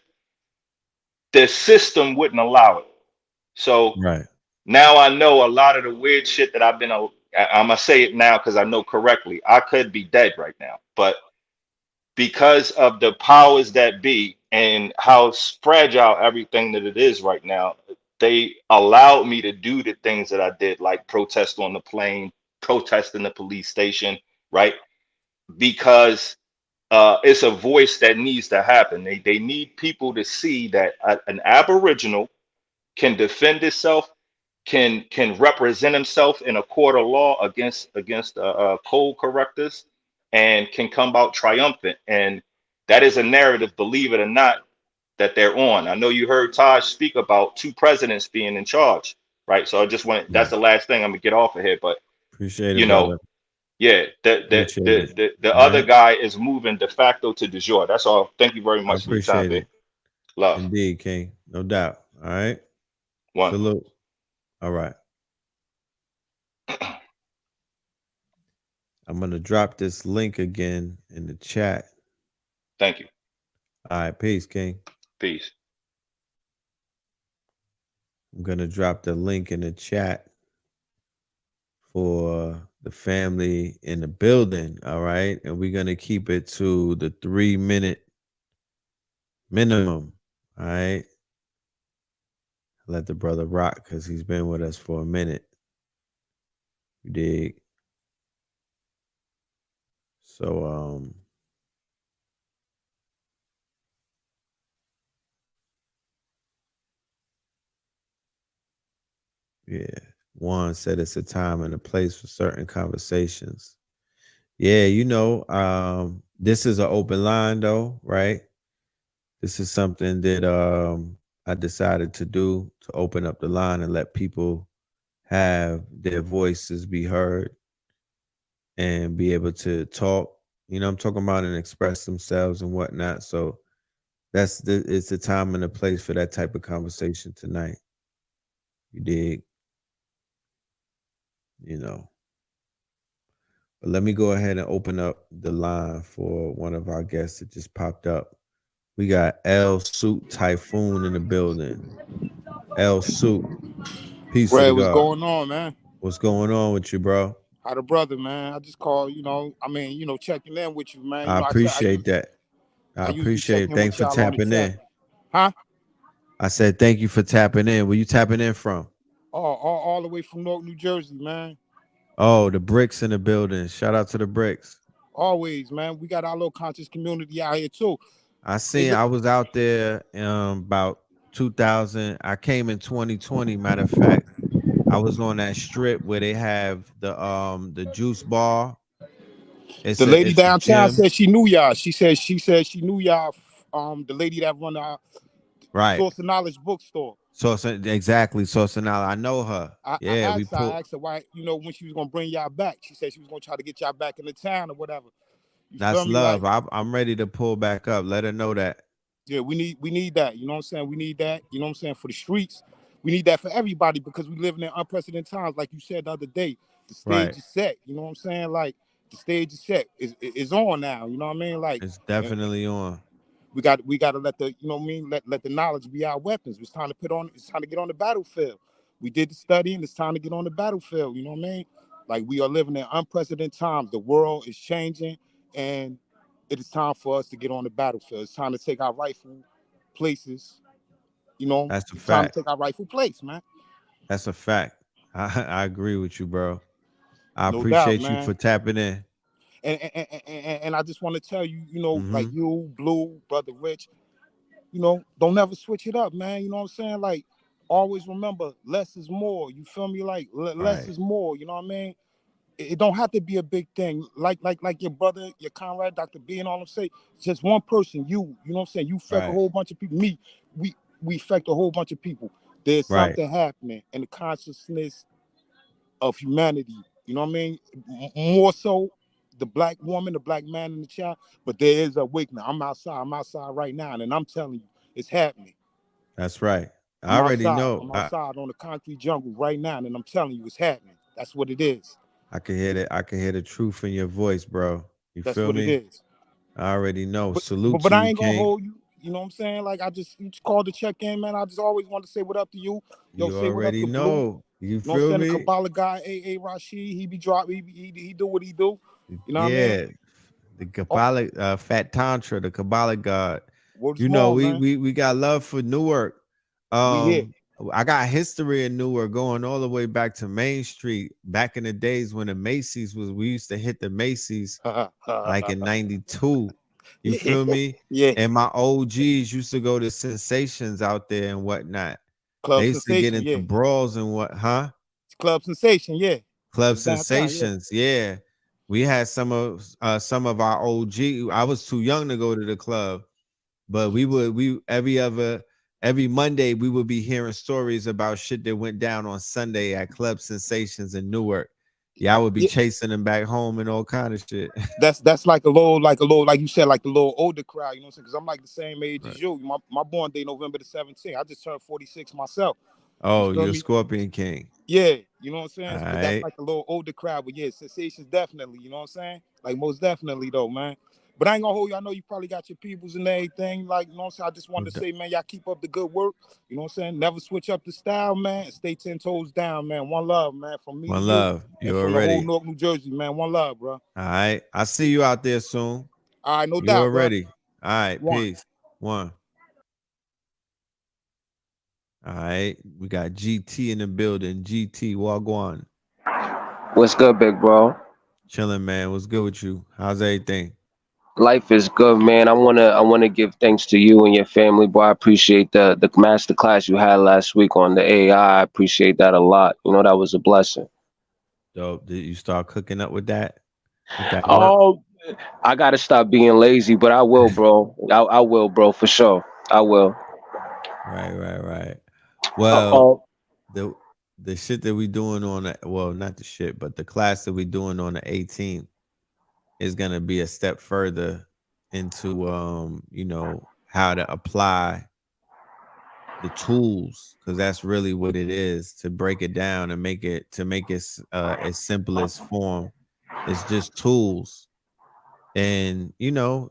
the system wouldn't allow it. So Right. now I know a lot of the weird shit that I'm gonna say it now because I know correctly. I could be dead right now, but because of the powers that be and how fragile everything that it is right now, they allowed me to do the things that I did, like protest on the plane, protest in the police station, right? Because it's a voice that needs to happen. They need people to see that an Aboriginal can defend itself, can represent himself in a court of law against code correctors, and can come out triumphant. And that is a narrative, believe it or not, that they're on. I know you heard Taj speak about two presidents being in charge, right? So I just want Yeah. that's the last thing I'm gonna get off of here. But Appreciate it, you know, brother. yeah, Appreciate it. the All other right. guy is moving de facto to de jure. That's all. Thank you very I much for your time, appreciate big it. love. Indeed, King. No doubt. All right. One. Salute. All right. I'm gonna drop this link again in the chat. Thank you. All right, peace, King. Peace. I'm gonna drop the link in the chat for the family in the building. All right. And we're gonna keep it to the 3 minute minimum. All right. Let the brother rock because he's been with us for a minute. You dig? So yeah. Juan said it's a time and a place for certain conversations. Yeah, this is an open line though, right? This is something that I decided to do, to open up the line and let people have their voices be heard and be able to talk. I'm talking about, and express themselves and whatnot. So it's a time and a place for that type of conversation tonight. You dig? You know. But let me go ahead and open up the line for one of our guests that just popped up. We got L Suit Typhoon in the building. L Suit, peace to Ray, the what's God. going on, man? What's going on with you, bro? How the brother, man? I just called, checking in with you, man. I appreciate that. I I usually appreciate check it. in Thanks with for y'all on the tapping chat. in. Huh? I said thank you for tapping in. Where you tapping in from? All the way from Newark, New Jersey, man. Oh, the bricks in the building. Shout out to the bricks. Always, man. We got our little conscious community out here too. Is it I was out there about 2000. I came in 2020. Matter of fact, I was on that strip where they have the juice bar It's The lady a downtown gym. said she knew y'all. She said she knew y'all. The lady that run our Right. Source of Knowledge bookstore. Exactly. Source of Knowledge. I know her. I Yeah, we I pulled. asked her why, when she was gonna bring y'all back. She said she was gonna try to get y'all back in the town or whatever. You feel That's me? Like, love. I'm ready to pull back up. Let her know that. yeah, we need that. You know what I'm saying? We need that. You know what I'm saying? For the streets, we need that for everybody because we live in unprecedented times. Like you said the other day, the stage Right. is set. You know what I'm saying? Like the stage is set. Is on now. You know what I mean? Like It's definitely on. we got to let the let the knowledge be our weapons. It's time to It's time to get on the battlefield. We did the study, and it's time to get on the battlefield. You know what I mean? Like we are living in unprecedented times. The world is changing, and it is time for us to get on the battlefield. It's time to take our rightful places. That's a It's time to fact. take our rightful place, man. That's a fact. I agree with you, bro. I No doubt, appreciate you man. for tapping in. And I just want to tell you, like Mm-hmm. you, Blue, Brother Rich, don't ever switch it up, man. You know what I'm saying? Like, always remember, less is more. You feel me? Like, less Right. is more. You know what I mean? It don't have to be a big thing. Like your brother, your comrade, Dr. B, and all them say, just one person, you know what I'm saying? You affect a Right. whole bunch of people. We affect a whole bunch of people. There's Right. something happening in the consciousness of humanity. You know what I mean? More so the black woman, the black man, and the child. But there is a awakening. I'm outside. I'm outside right now, and I'm telling you, it's happening. That's right. I I'm already outside. know. I'm outside on the concrete jungle right now, and I'm telling you, it's happening. That's what it is. I can hear it. I can hear the truth in your voice, bro. You That's feel what it me? is. I already know. But Salute but to I you, ain't gonna King. hold you. You know what I'm saying? Like you just called to check in, man. I just always want to say what up to you. Yo, You say what up already to Blue. You know. You know what I'm feel saying? The me? Kabbalah guy, A Rashid, he be dropping, he do what he do. You know what I mean? Yeah. The Oh, Kabbalah, Fat Tantra, the Kabbalah God. word is You know, born, we man. we we got love for Newark. We here. I got history in Newark going all the way back to Main Street. Back in the days when the Macy's we used to hit the Macy's like in 92. You feel me? Yeah. And my OGs used to go to Sensations out there and whatnot. Club They used to get Sensation, into yeah. brawls and what, huh? Club Sensation, yeah. Club It's downtown, yeah. Sensations, yeah. We had some of our OG. I was too young to go to the club, but we every Monday we would be hearing stories about shit that went down on Sunday at Club Sensations in Newark. Yeah, I would be Yeah. chasing them back home and all kind of shit. That's like a little, like you said, like the little older crowd, you know what I'm saying? Because I'm like the same age Right. as you. My born day, November the 17th. I just turned 46 myself. You Oh, feel you're me? Scorpion King. Yeah, you know what I'm All saying? But that's right. like a little older crowd. But yeah, Sensations definitely, you know what I'm saying? Like most definitely though, man. But I ain't gonna hold you. I know you probably got your peoples and everything. Like, you know what I'm saying? I just wanted to say, man, y'all keep up the good work. You know what I'm saying? Never switch up the style, man. And stay 10 toes down, man. One love, man. From me to One you love. and You from the whole already. Newark, New Jersey, man. One love, bro. All right. I see you out there soon. All right, no You doubt, bro. already. All right. One. Peace. One. All right. We got GT in the building. GT Wagwan. What's good, big bro? Chilling, man. What's good with you? How's everything? Life is good, man. I wanna give thanks to you and your family, boy. I appreciate the master class you had last week on the AI. I appreciate that a lot. You know, that was a blessing. Dope. Did you start cooking up with that? With that work? Oh, I gotta stop being lazy, but I will, bro. I will, bro, for sure. I will. Right. Uh, Well, uh, the the shit that we doing on the well, not the shit, but the class that we doing on the 18th is gonna be a step further into how to apply the tools, because that's really what it is, to break it down and make it as simple as form. It's just tools. And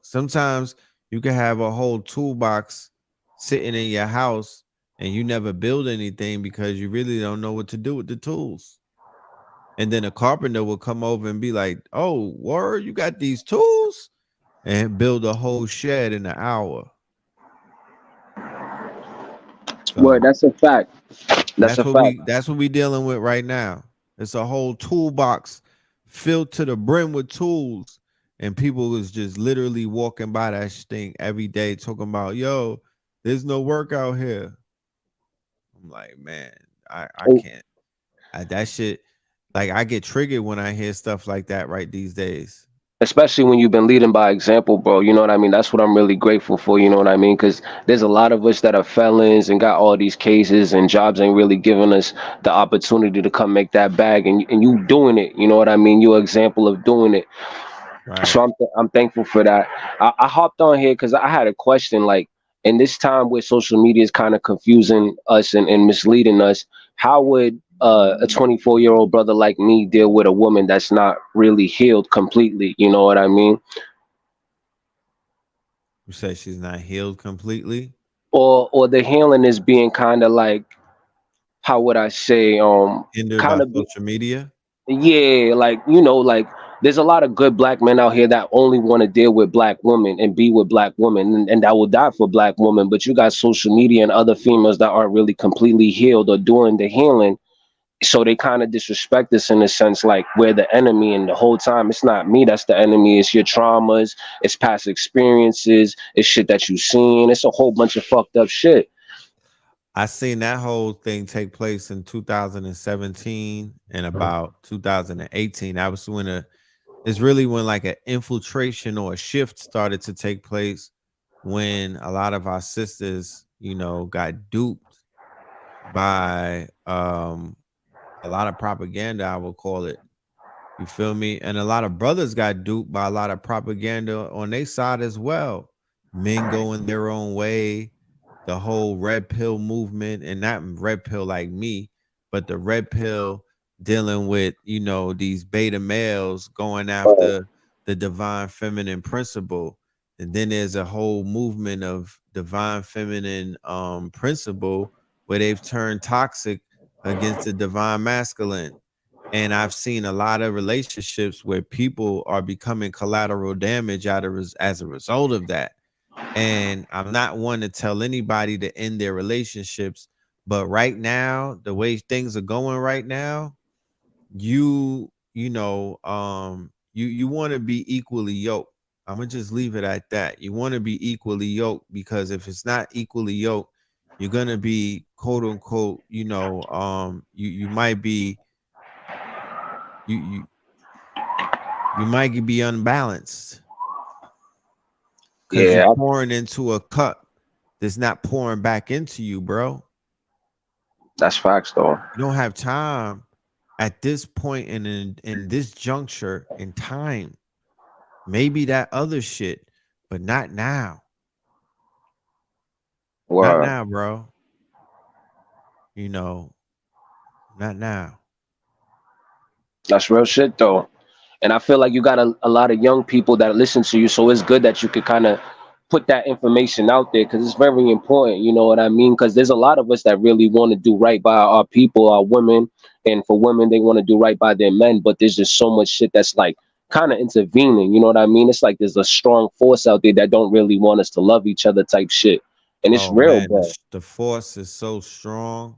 sometimes you can have a whole toolbox sitting in your house and you never build anything because you really don't know what to do with the tools. And then a carpenter will come over and be like, "Oh, word, you got these tools?" and build a whole shed in an hour. Word, So that's a fact. That's a fact. that's what we dealing with right now. It's a whole toolbox filled to the brim with tools, and people is just literally walking by that thing every day talking about, "Yo, there's no work out here." I'm like, man, I Oh, can't. That shit, like, I get triggered when I hear stuff like that right these days. especially when you've been leading by example, bro. You know what I mean? That's what I'm really grateful for. You know what I mean? Because there's a lot of us that are felons and got all these cases, and jobs ain't really giving us the opportunity to come make that bag. And you doing it. You know what I mean? You're an example of doing it. Right. So I'm thankful for that. I hopped on here because I had a question. Like, in this time where social media is kind of confusing us and misleading us, how would a 24-year-old brother like me deal with a woman that's not really healed completely? You know what I mean? You say she's not healed completely. Or the healing is being kind of like, how would I say, Hindered kind by of, social media. yeah, like, like there's a lot of good black men out here that only want to deal with black women and be with black women, and that will die for black women. But you got social media and other females that aren't really completely healed or doing the healing, so they kind of disrespect us in a sense, like we're the enemy. And the whole time it's not me that's the enemy, it's your traumas, it's past experiences, it's shit that you've seen, it's a whole bunch of fucked up shit. I seen that whole thing take place in 2017 and about 2018. That was when it's really when like an infiltration or a shift started to take place, when a lot of our sisters, got duped by a lot of propaganda, I will call it. You feel me? And a lot of brothers got duped by a lot of propaganda on their side as well. Men going their own way, the whole red pill movement, and not red pill like me, but the red pill dealing with, these beta males going after the divine feminine principle. And then there's a whole movement of divine feminine principle where they've turned toxic against the divine masculine. And I've seen a lot of relationships where people are becoming collateral damage as a result of that. And I'm not one to tell anybody to end their relationships, but right now, the way things are going right now, you want to be equally yoked. I'm gonna just leave it at that. You want to be equally yoked, because if it's not equally yoked, you're gonna be quote unquote, you might be you you you might be unbalanced because you're Yeah, pouring into a cup that's not pouring back into you, bro. that's facts though. You don't have time at this point in this juncture in time. Maybe that other shit, but not now. Not Word. now, bro. You know, not now. That's real shit though. And I feel like you got a lot of young people that listen to you, so it's good that you could kind of put that information out there because it's very important. You know what I mean? Because there's a lot of us that really want to do right by our people, our women, and for women they want to do right by their men. But there's just so much shit that's like kind of intervening. You know what I mean? It's like there's a strong force out there that don't really want us to love each other, type shit. And it's Oh real, man, bro. the force is so strong.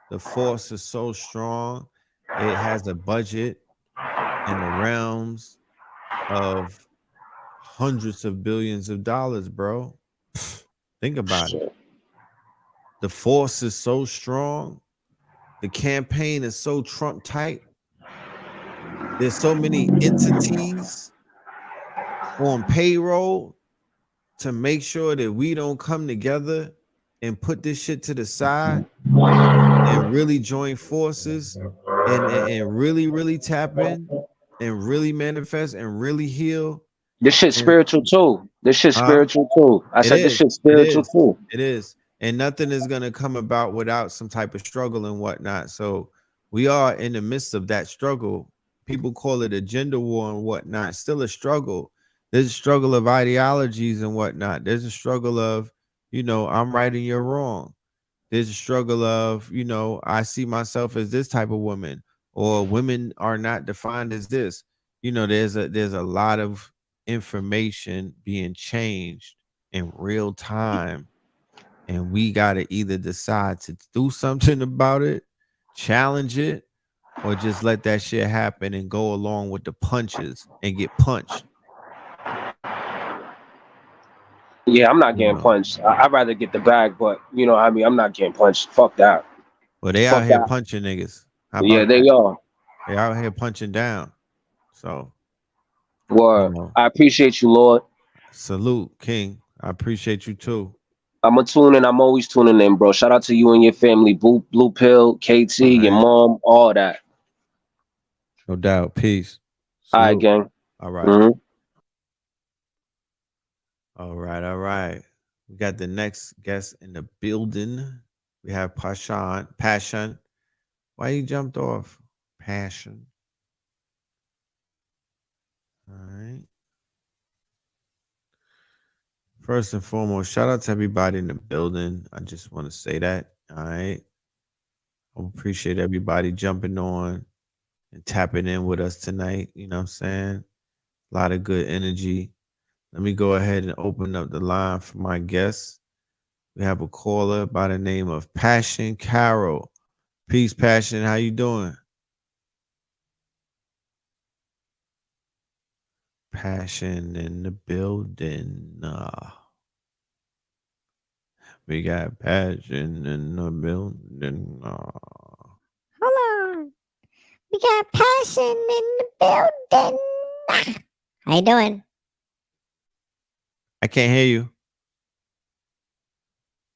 The force is so strong. It has a budget in the realms of hundreds of billions of dollars, bro. Think about it. Shit. The force is so strong. The campaign is so Trump tight. There's so many entities on payroll to make sure that we don't come together and put this shit to the side and really join forces and really, really tap in and really manifest and really heal. This shit's And spiritual too. This shit's huh? spiritual too. I It said this is. shit's It spiritual is. too. It is. And nothing is going to come about without some type of struggle and whatnot. So we are in the midst of that struggle. People call it a gender war and whatnot. Still a struggle. There's a struggle of ideologies and whatnot. There's a struggle of, I'm right and you're wrong. There's a struggle of, I see myself as this type of woman, or women are not defined as this. There's a lot of information being changed in real time, and we got to either decide to do something about it, challenge it, or just let that shit happen and go along with the punches and get punched. Yeah, I'm not You getting know, punched. I'd rather get the bag, but I mean, I'm not getting punched. Fuck that. well, they out Fuck here that. punching niggas. How Yeah, about they that? are. They out here punching down. So You Word. know, I appreciate you, Lord. salute, King. I appreciate you too. I'm gonna tune in. I'm always tuning in, bro. Shout out to you and your family, Blue Pill, All KT, your right. mom, all that. No doubt. Peace. All right, Salute. gang. All right. Hmm. All right. All right. We got the next guest in the building. We have Pashan. Passion. Why you jumped off? Passion. All right. First and foremost, shout out to everybody in the building. I just want to say that. All right. I appreciate everybody jumping on and tapping in with us tonight. You know what I'm saying? A lot of good energy. Let me go ahead and open up the line for my guests. We have a caller by the name of Passion Carol. Peace, Passion. How you doing? Passion in the building. We got passion in the building. Hold on. We got passion in the building. How you doing? I can't hear you.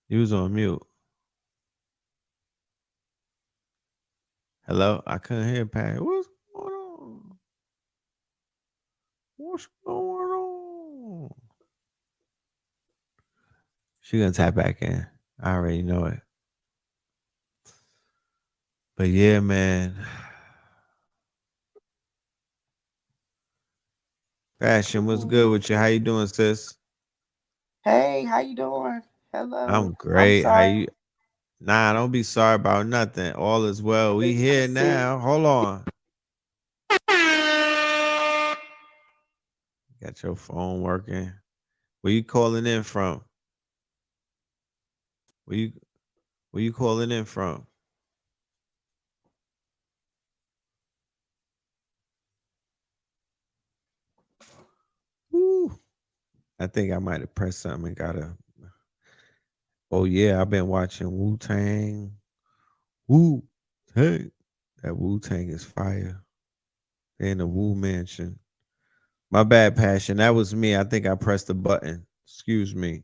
You was on mute. Hello? I couldn't hear Passion. What's going on? What's going on? She gonna tap back in. I already know it. But yeah, man. Passion, what's good with you? How you doing, sis? Hey, how you doing? Hello. I'm I'm great. How sorry. you? Nah, don't be sorry about nothing. All is well. We As you can here see, now. Hold on. Got your phone working. Where you calling in from? Where you where you calling in from? Woo. I think I might have pressed something and got a. Oh yeah, I've been watching Wu Tang. Wu Tang. That Wu Tang is fire. They in the Wu Mansion. My bad, Passion. That was me. I think I pressed the button. Excuse me.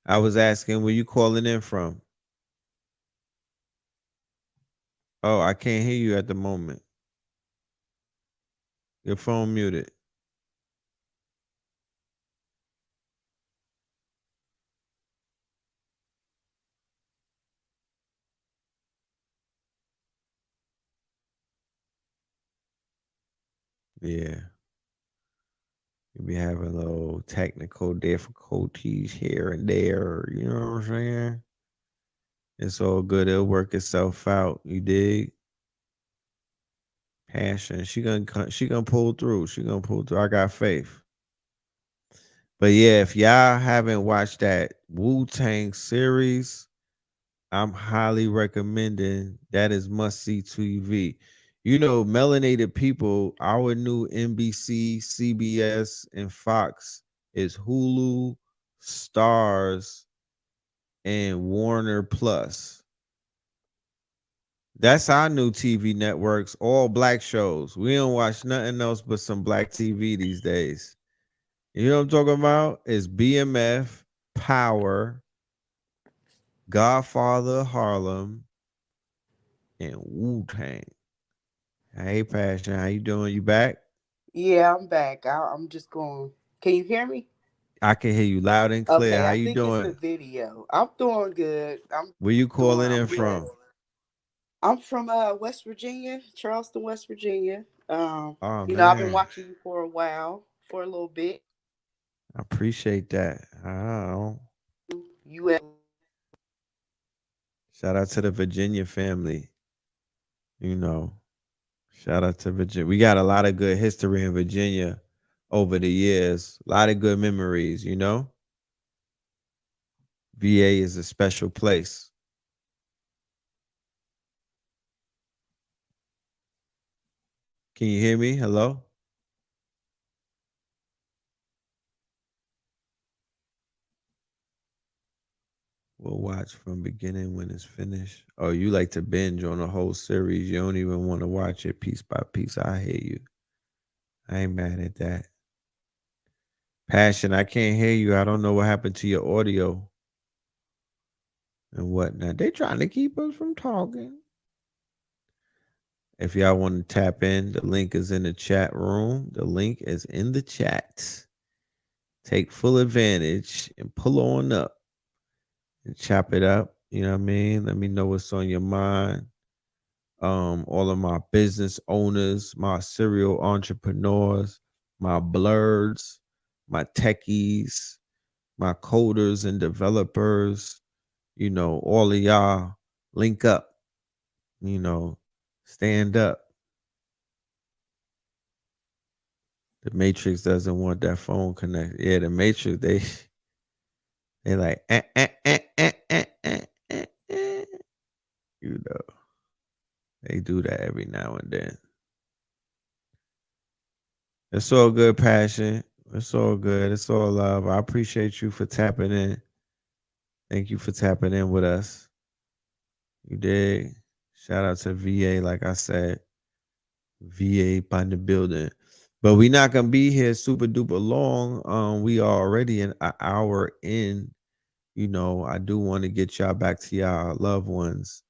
I was asking where you calling in from. Oh, I can't hear you at the moment. Your phone muted. Yeah. You be having little technical difficulties here and there. You know what I'm saying? It's all good. It'll work itself out. You dig? Passion. She gonna pull through. She gonna pull through. I got faith. But yeah, if y'all haven't watched that Wu Tang series, I'm highly recommending. That is must see TV. You know, melanated people, our new NBC, CBS, and Fox is Hulu, Stars, and Warner Plus. That's our new TV networks, all black shows. We don't watch nothing else but some black TV these days. You know what I'm talking about? It's BMF, Power, Godfather Harlem, and Wu Tang. Hey, Passion, how you doing? You back? yeah, I'm back. I'm just going. Can you hear me? I can hear you loud and clear. Okay, How I you think it's the doing? video. I'm doing good. Where you calling I'm in blessed. from? I'm from West Virginia, Charleston, West Virginia. Oh I've been man, watching you for a while, for a little bit. I appreciate that. Oh, You at shout out to the Virginia family. You know, shout out to Virginia. We got a lot of good history in Virginia over the years. A lot of good memories. You know, VA is a special place. Can you hear me? Hello. We'll watch from beginning when it's finished. Oh, you like to binge on a whole series. You don't even want to watch it piece by piece. I hear you. I ain't mad at that. Passion, I can't hear you. I don't know what happened to your audio and whatnot. They trying to keep us from talking. If y'all want to tap in, the link is in the chat room. The link is in the chat. Take full advantage and pull on up and chop it up. You know what I mean? Let me know what's on your mind. All of my business owners, my serial entrepreneurs, my blurs, my techies, my coders and developers, all of y'all link up, stand up. The Matrix doesn't want that phone connect. Yeah, the Matrix, they like you know. They do that every now and then. It's all good, passion. It's all good. It's all love. I appreciate you for tapping in. Thank you for tapping in with us. You did. Shout out to VA, like I said. VA by the building. But we not gonna be here super duper long. We are already an hour in. I do want to get y'all back to y'all loved ones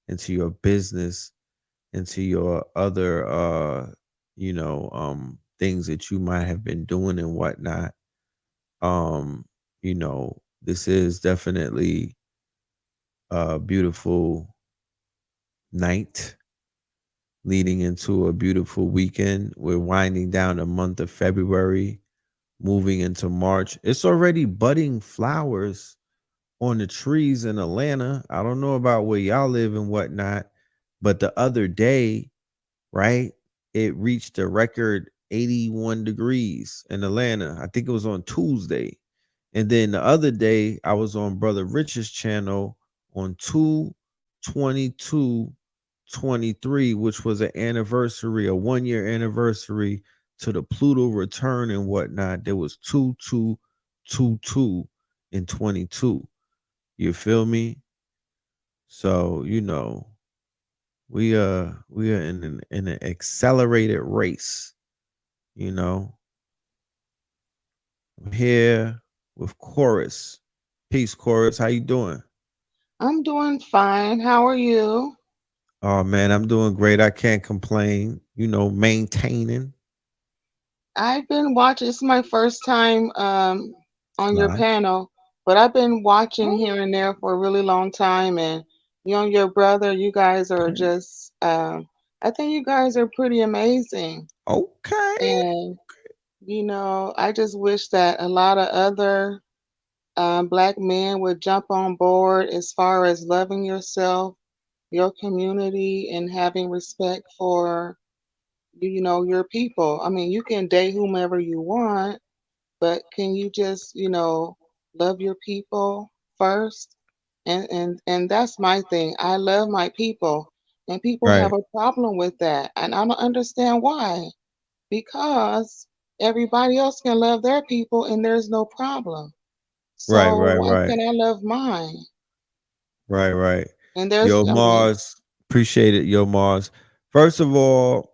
and to your business and to your other things that you might have been doing and whatnot. This is definitely a beautiful night leading into a beautiful weekend. We're winding down the month of February, moving into March. It's already budding flowers on the trees in Atlanta. I don't know about where y'all live and whatnot, but the other day, right, it reached a record 81 degrees in Atlanta. I think it was on Tuesday. And then the other day, I was on Brother Rich's channel on 2/22/23, which was an anniversary, a 1 year anniversary to the Pluto return and whatnot. There was 2222 and 22. You feel me? So, we are in an accelerated race, you know. I'm here with Chorus. Peace, Chorus. How you doing? I'm doing fine. How are you? Oh man, I'm doing great. I can't complain. Maintaining. I've been watching. It's my first time on your Live. panel, but I've been watching Oh, here and there for a really long time. And you and your brother, you guys are okay. just. I think you guys are pretty amazing. Okay. And I just wish that a lot of other black men would jump on board as far as loving yourself, your community, and having respect for your people. I mean, you can date whomever you want, but can you just love your people first? And that's my thing. I love my people, and people have Right. a problem with that, and I don't understand why. Because everybody else can love their people and there's no problem. Right, So right, why right. can't I love mine? Right, right. And there's, Yo, I mean, Mars. Appreciate it, yo, Mars. First of all,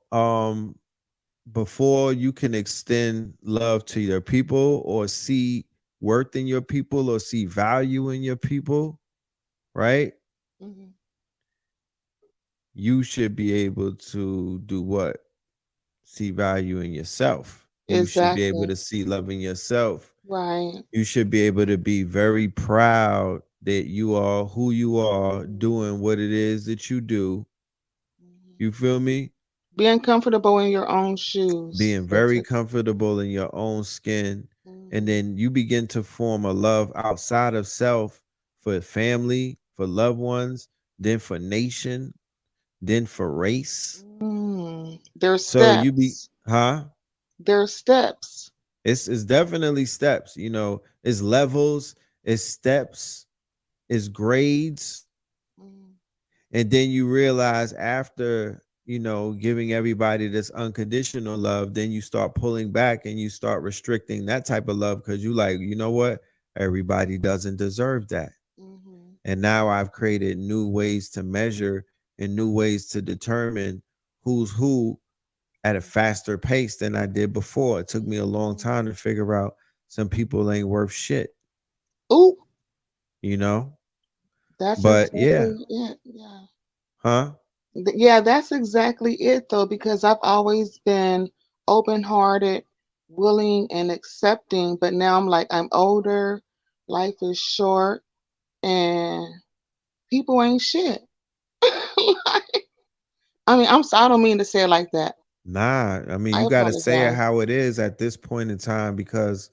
before you can extend love to your people or see worth in your people or see value in your people, right? mhm, You should be able to do what? See value in yourself. You should be able exactly. to see love in yourself. Right. You should be able to be very proud that you are who you are, doing what it is that you do. Mhm. You feel me? Being comfortable in your own shoes, Being very basically. comfortable in your own skin. And Mhm, then you begin to form a love outside of self for family, for loved ones, then for nation, then for race. There's So you be, steps. huh? There's steps. It's definitely steps, it's levels, it's steps, it's grades. Mhm, And then you realize after, giving everybody this unconditional love, then you start pulling back and you start restricting that type of love because you like, you know what? Everybody doesn't deserve that. mhm, And now I've created new ways to measure and new ways to determine who's who at a faster pace than I did before. It took me a long time to figure out some people ain't worth shit, Ooh, you know? that's But yeah, exactly it. Yeah. huh? Yeah, that's exactly it though, because I've always been open-hearted, willing and accepting, but now I'm like I'm older, life is short, and people ain't shit. Like, I mean, I don't mean to say it like that. Nah, I mean I you got to say it apologize. how it is at this point in time because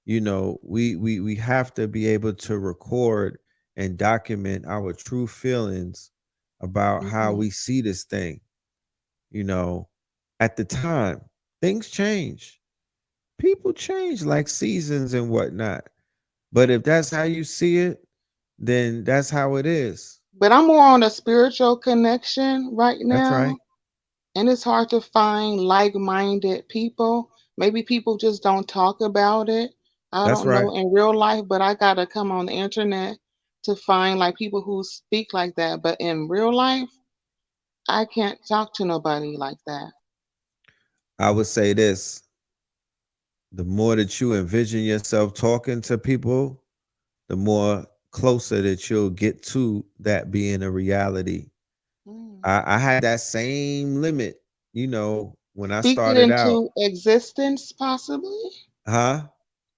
we have to be able to record and document our true feelings about how Mhm. we see this thing. You know, at the time, things change. People change like seasons and whatnot. But if that's how you see it, then that's how it is. But I'm more on a spiritual connection right That's now, right. and it's hard to find like-minded people. Maybe people just don't talk about it. I That's don't know right. in real life, but I gotta come on the internet to find like people who speak like that. But in real life, I can't talk to nobody like that. I would say this, the more that you envision yourself talking to people, the more closer that you'll get to that being a reality. Mm. I had that same limit, when I Speak it started out. into existence, possibly. Huh?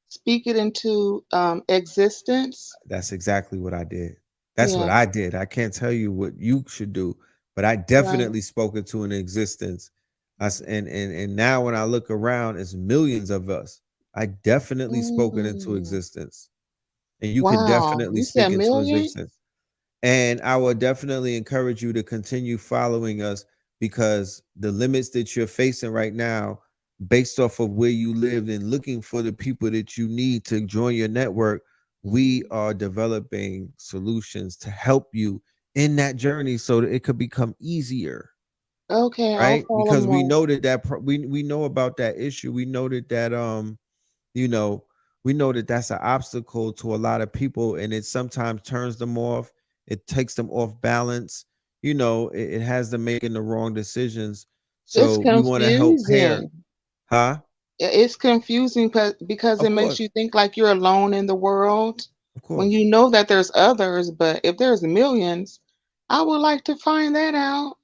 Speak it into existence. That's exactly what I did. That's what Yeah, I did. I can't tell you what you should do, but I right. definitely spoke it to an existence. And now when I look around, it's millions of us. I definitely spoke it into Mm. existence, and you can Wow, definitely you speak said into million? existence. And I would definitely encourage you to continue following us because the limits that you're facing right now, based off of where you lived and looking for the people that you need to join your network, we Mhm. are developing solutions to help you in that journey so that it could become easier, Okay, I'll right? follow Because we more. know we know about that issue. We know that you know, we know that that's an obstacle to a lot of people and it sometimes turns them off. It takes them off balance. It has them making the wrong decisions. It's So we want to help pair. confusing. Huh? It's confusing because it Of makes you course. think like you're alone in the world Of when course. you know that there's others, but if there's millions, I would like to find that out.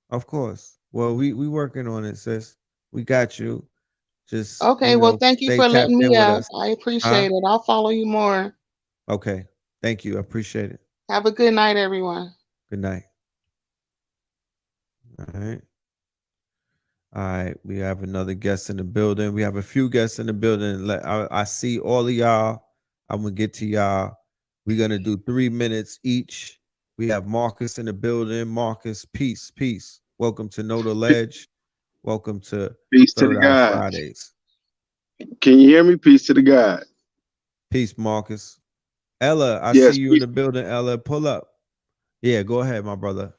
Of course. Well, we working on it, sis. We got you. Just, Okay, well, thank you stay for letting tapped in me with up. us. I Huh? appreciate it. I'll follow you more. Okay. Thank you. I appreciate it. Have a good night, everyone. Good night. All right. All right, we have another guest in the building. We have a few guests in the building. I see all of y'all. I'm gonna get to y'all. We're gonna do 3 minutes each. We have Marcus in the building. Marcus, peace, peace. Welcome to Know the Ledge. Welcome to Peace to the Third Eye God. Fridays. Can you hear me? Peace to the God. Peace, Marcus. Ella, I see Yes, you in the building. Ella, pull up. Yeah, go ahead, my brother.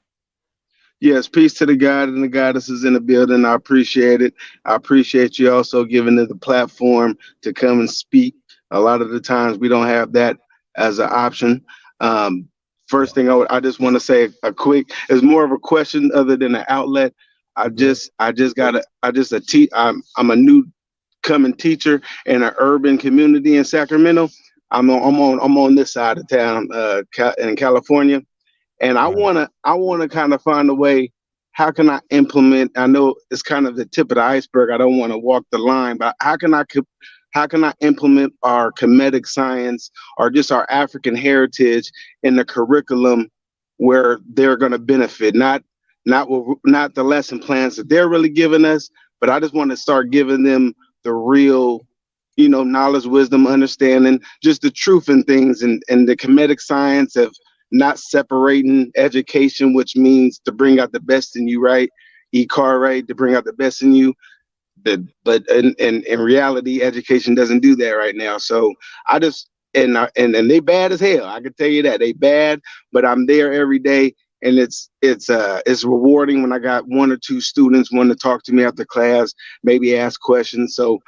yes, peace to the God and the goddesses in the building. I appreciate it. I appreciate you also giving it the platform to come and speak. A lot of the times we don't have that as an option. Um, Yeah, First thing I just want to say a quick, it's more of a question other than an outlet. good. I just got a, I just a te- I'm a new coming teacher in an urban community in Sacramento. I'm on this side of town, in California, and Right. I want to kind of find a way. How can I implement? I know it's kind of the tip of the iceberg. I don't want to walk the line, but how can I implement our Kemetic science or just our African heritage in the curriculum where they're going to benefit? Not the lesson plans that they're really giving us, but I just want to start giving them the real, knowledge, wisdom, understanding, just the truth in things, and the Kemetic science of not separating education, which means to bring out the best in you, right? E-car, right? To bring out the best in you. But in reality, education doesn't do that right now. So I just and they bad as hell. I can tell you that they bad. But I'm there every day, and it's rewarding when I got one or two students want to talk to me after class, maybe ask questions. So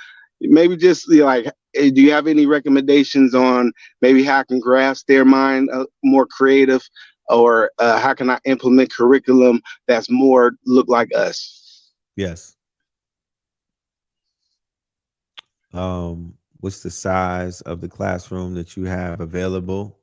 maybe just like, hey, do you have any recommendations on maybe how I can grasp their mind more creative, or how can I implement curriculum that's more look like us? Yes. What's the size of the classroom that you have available?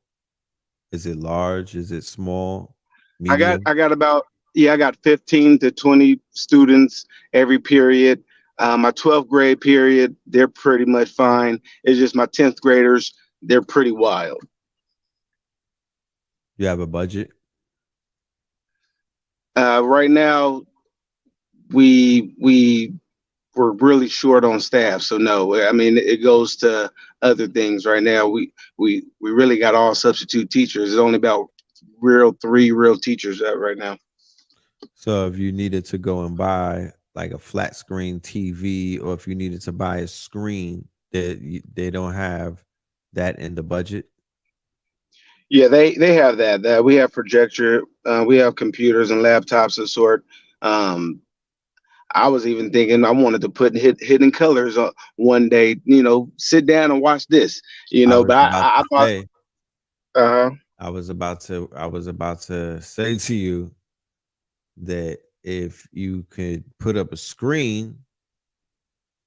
Is it large? Is it small? Medium? I got about, yeah, I got 15 to 20 students every period. My 12th grade period, they're pretty much fine. It's just my 10th graders, they're pretty wild. You have a budget? Right now, we we're really short on staff, so no. I mean, it goes to other things right now. We really got all substitute teachers. It's only about three real teachers right now. So if you needed to go and buy like a flat screen TV, or if you needed to buy a screen, they don't have that in the budget. Yeah, they have that. That we have projector, we have computers and laptops of sort. Um, I was even thinking I wanted to put hidden colors one day. Sit down and watch this. I was But about I to thought, say, uh, I was about to say to you that if you could put up a screen,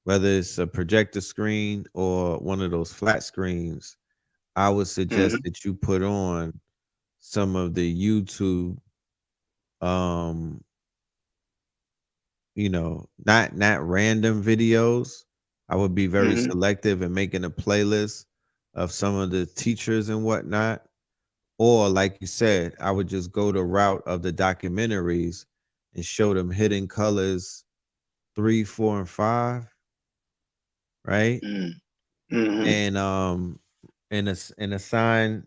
whether it's a projector screen or one of those flat screens, I would suggest mhm, that you put on some of the YouTube, um, not random videos. I would be very mhm, selective in making a playlist of some of the teachers and whatnot. Or like you said, I would just go the route of the documentaries and show them Hidden Colors 3, 4, and 5, right? mhm, mhm, And assign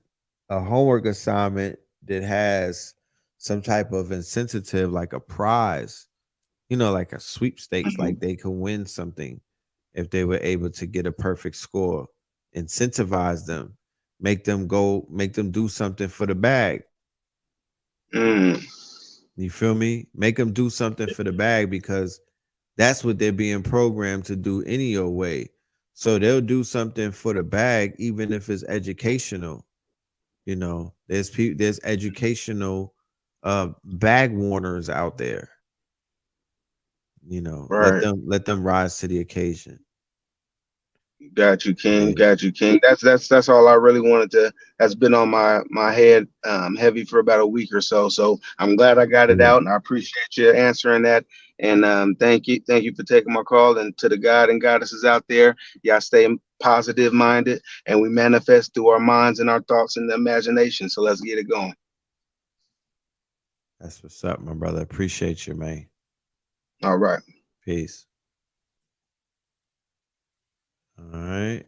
a homework assignment that has some type of incentive, like a prize, like a sweepstakes, like mhm, they could win something if they were able to get a perfect score. Incentivize them, make them do something for the bag. mhm. You feel me? Make them do something for the bag, because that's what they're being programmed to do any old way. So they'll do something for the bag, even if it's educational. There's educational bag warners out there. Let Right. them rise to the occasion. Got you, King. Yeah. Got you, King. That's all I really wanted to. That's been on my head heavy for about a week or so. So I'm glad I got it Yeah. out, and I appreciate you answering that. And thank you for taking my call. And to the God and goddesses out there, y'all stay positive minded, and we manifest through our minds and our thoughts and the imagination. So let's get it going. That's what's up, my brother. Appreciate you, man. All right. Peace. All right.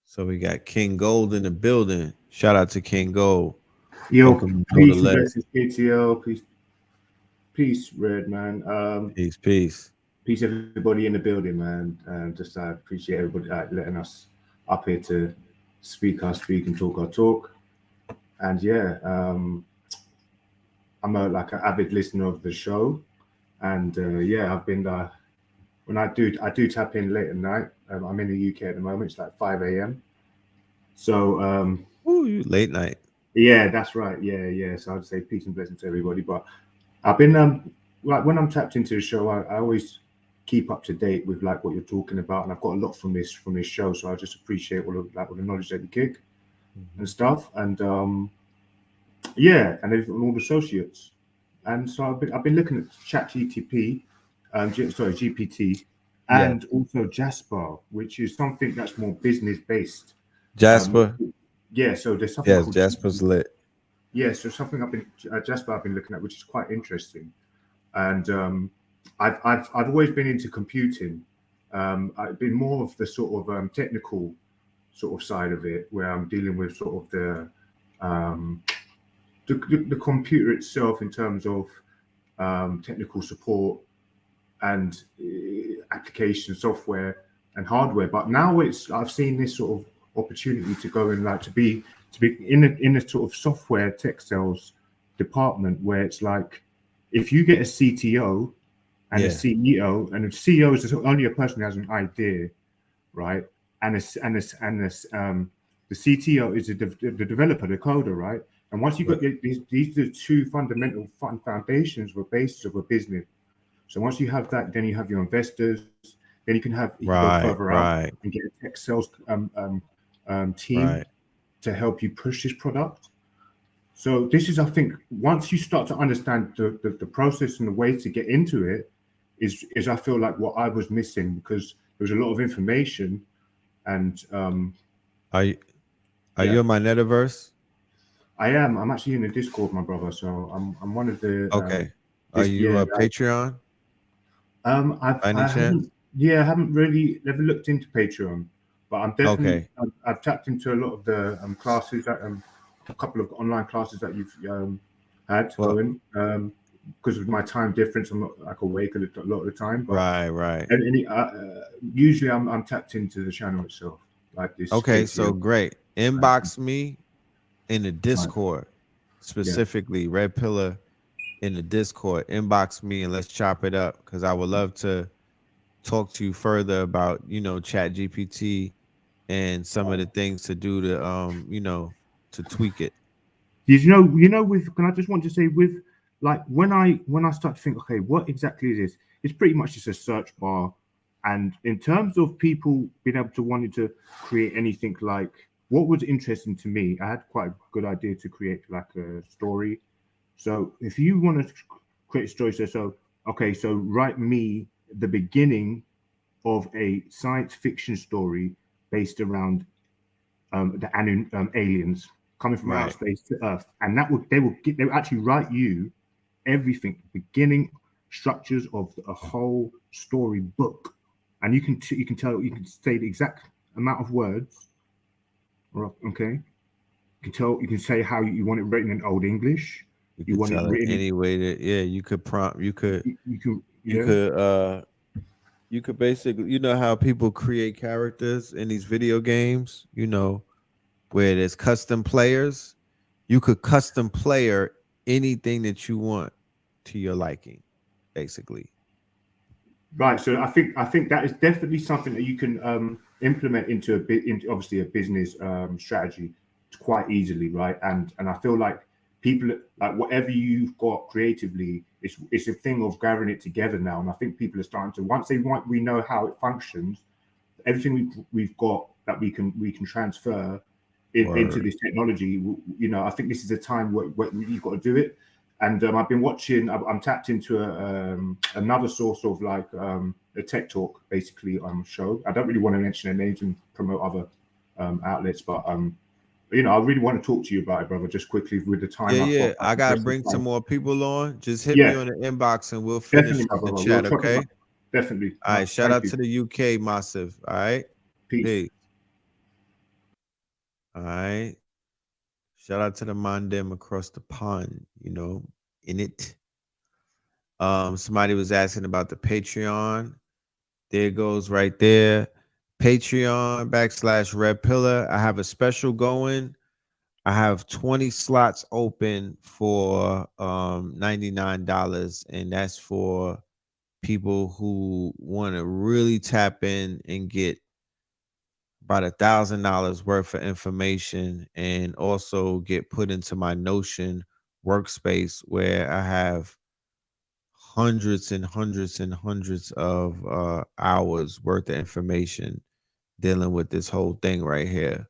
So we got King Gold in the building. Shout out to King Gold. Yo, Welcome to Know the peace and Leg. blessings, KTL. Peace, Red man. Peace, peace. Peace, everybody in the building, man. Just I appreciate everybody letting us up here to speak our speak and talk our talk. And yeah, I'm like an avid listener of the show, and yeah, I've been when I do tap in late at night. I'm in the UK at the moment. It's like 5 a.m. So Ooh, you late night. yeah, that's right. Yeah. So I'd say peace and blessings to everybody. But I've been like when I'm tapped into the show, I always keep up to date with like what you're talking about, and I've got a lot from this show. So I just appreciate all the knowledge that you kick Mhm. and stuff, and yeah, and all the associates. And so I've been looking at ChatGTP, GPT, Yeah. and also Jasper, which is something that's more business based. Um, Jasper. yeah, so there's something Yes, called Jasper's lit. yeah, so something I've been Jasper I've been looking at, which is quite interesting. And I've always been into computing. I've been more of the sort of technical sort of side of it, where I'm dealing with sort of um, the computer itself in terms of technical support and application software and hardware. But now I've seen this sort of opportunity to go and like to be in a sort of software tech sales department where it's like if you get a CTO and a Yeah. CEO, and a CEO is only a person who has an idea, right? And the CTO is the developer, the coder, right? And once you've got Right. these are the two fundamental foundations or bases of a business. So once you have that, then you have your investors, then Then you can go Right, further out right, and get a tech sales team right. to help you push this product. So this is, I think, once you start to understand the process and the way to get into it, is I feel like what I was missing, because there was a lot of information, and Are you are yeah, you in my metaverse? I am. I'm actually in the Discord, my brother. So I'm one of the Okay. Are this you yeah. a Patreon by any I haven't chance? I haven't really never looked into Patreon, but I'm definitely Okay. I've tapped into a lot of the classes that a couple of online classes that you've had Well, going. Because of my time difference, I'm not like awake a lot of the time. But right, right. usually I'm tapped into the channel itself, like this Okay, so Patreon. great. Inbox me in the Right. Discord, Yeah. specifically Red Pillar in the Discord. Inbox me and let's chop it up, because I would love to talk to you further about, Chat GPT and some of the things to do to to tweak it. With, can I just want to say, with like when I start to think, okay, what exactly is this? It's pretty much just a search bar, and in terms of people being able to wanting to create anything, like what was interesting to me, I had quite a good idea to create like a story. So if you want to create a story, so okay, so write me the beginning of a science fiction story based around aliens coming from outer Right. space to Earth, and they will actually write you everything, beginning structures of a whole story book, and you can you can say the exact amount of words, okay? You can say how you want it written in Old English, You you could want it tell it written any way that, yeah, you could prompt, you can, you yeah. could you could basically, how people create characters in these video games, where there's custom players. You could custom player anything that you want to your liking, basically. Right. So I think that is definitely something that you can implement into into obviously a business strategy quite easily, right? And I feel like people, like whatever you've got creatively, it's a thing of gathering it together now. And I think people are starting to, once we know how it functions, everything we've got that we can transfer into Word. this technology. I think this is a time where you've got to do it. And I've been watching. I'm tapped into another source of like a tech talk, basically, show. I don't really want to mention their names and promote other outlets, but I really want to talk to you about it, brother. Just quickly with the time Yeah, I've got, yeah. I gotta rest of bring the some time. more people on. Just hit me Yeah, on the inbox and we'll finish definitely, my in the brother. We'll chat, chop it okay? up. Definitely. All right. Shout Thank out you. to the UK Massive. All right. Peace. Peace. All right. Shout out to the Mandem across the pond, in it. Somebody was asking about the Patreon. There it goes right there. Patreon /Red Pillar. I have a special going. I have 20 slots open for $99, and that's for people who want to really tap in and get about $1,000 worth of information, and also get put into my Notion workspace, where I have hundreds and hundreds and hundreds of hours worth of information dealing with this whole thing right here.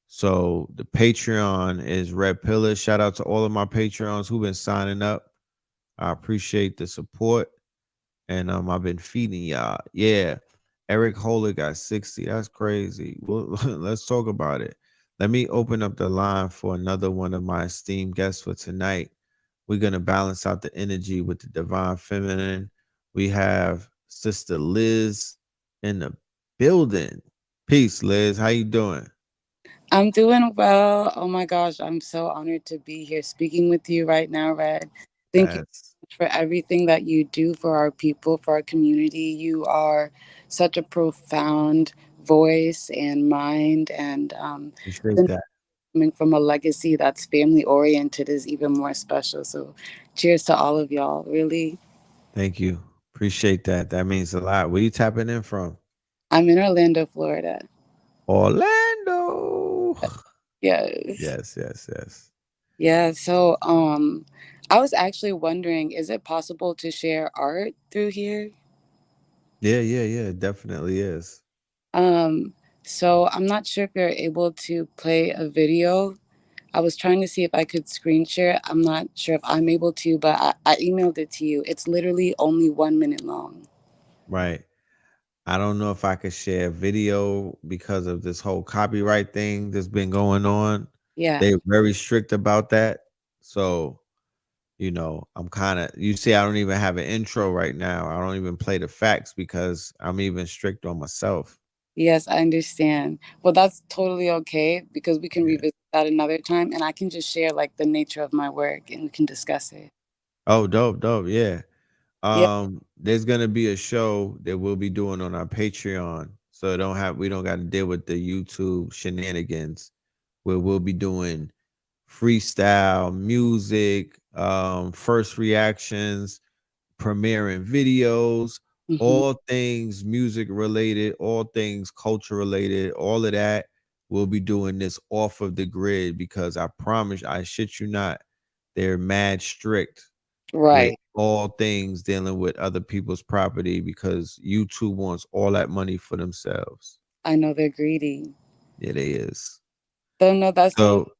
So the Patreon is Red Pillar. Shout out to all of my Patreons who've been signing up. I appreciate the support. And I've been feeding y'all. Yeah. Eric Holler got 60. That's crazy. Well, let's talk about it. Let me open up the line for another one of my esteemed guests for tonight. We're gonna balance out the energy with the divine feminine. We have Sister Liz in the building. Peace, Liz. How you doing? I'm doing well. Oh my gosh, I'm so honored to be here speaking with you right now, Red. Thank you Yes. for everything that you do for our people, for our community. You are such a profound voice and mind, and Appreciate that. coming from a legacy that's family oriented is even more special. So, cheers to all of y'all. Really, Thank you. Appreciate that. That means a lot. Where you tapping in from? I'm in Orlando, Florida. Orlando. Yes. Yes, yes, yes. Yeah, so I was actually wondering, is it possible to share art through here? Yeah. It definitely is. Um, so I'm not sure if you're able to play a video. I was trying to see if I could screen share. I'm not sure if I'm able to, but I emailed it to you. It's literally only 1 minute long. Right. I don't know if I could share video because of this whole copyright thing that's been going on. Yeah. They're very strict about that. So, I'm kind of, you see, I don't even have an intro right now. I don't even play the facts because I'm even strict on myself. Yes, I understand. Well, that's totally okay because we can Yeah. revisit that another time and I can just share like the nature of my work and we can discuss it. Oh, dope, dope. Yeah. Yeah. There's gonna be a show that we'll be doing on our Patreon. So we don't got to deal with the YouTube shenanigans where we'll be doing freestyle music, first reactions, premiering videos, Hmm. all things music related, all things culture related, all of that. We'll be doing this off of the grid because I promise, I shit you not, they're mad strict with Right. all things dealing with other people's property because YouTube wants all that money for themselves. I know they're greedy. Yeah, they is. So no, that's totally. So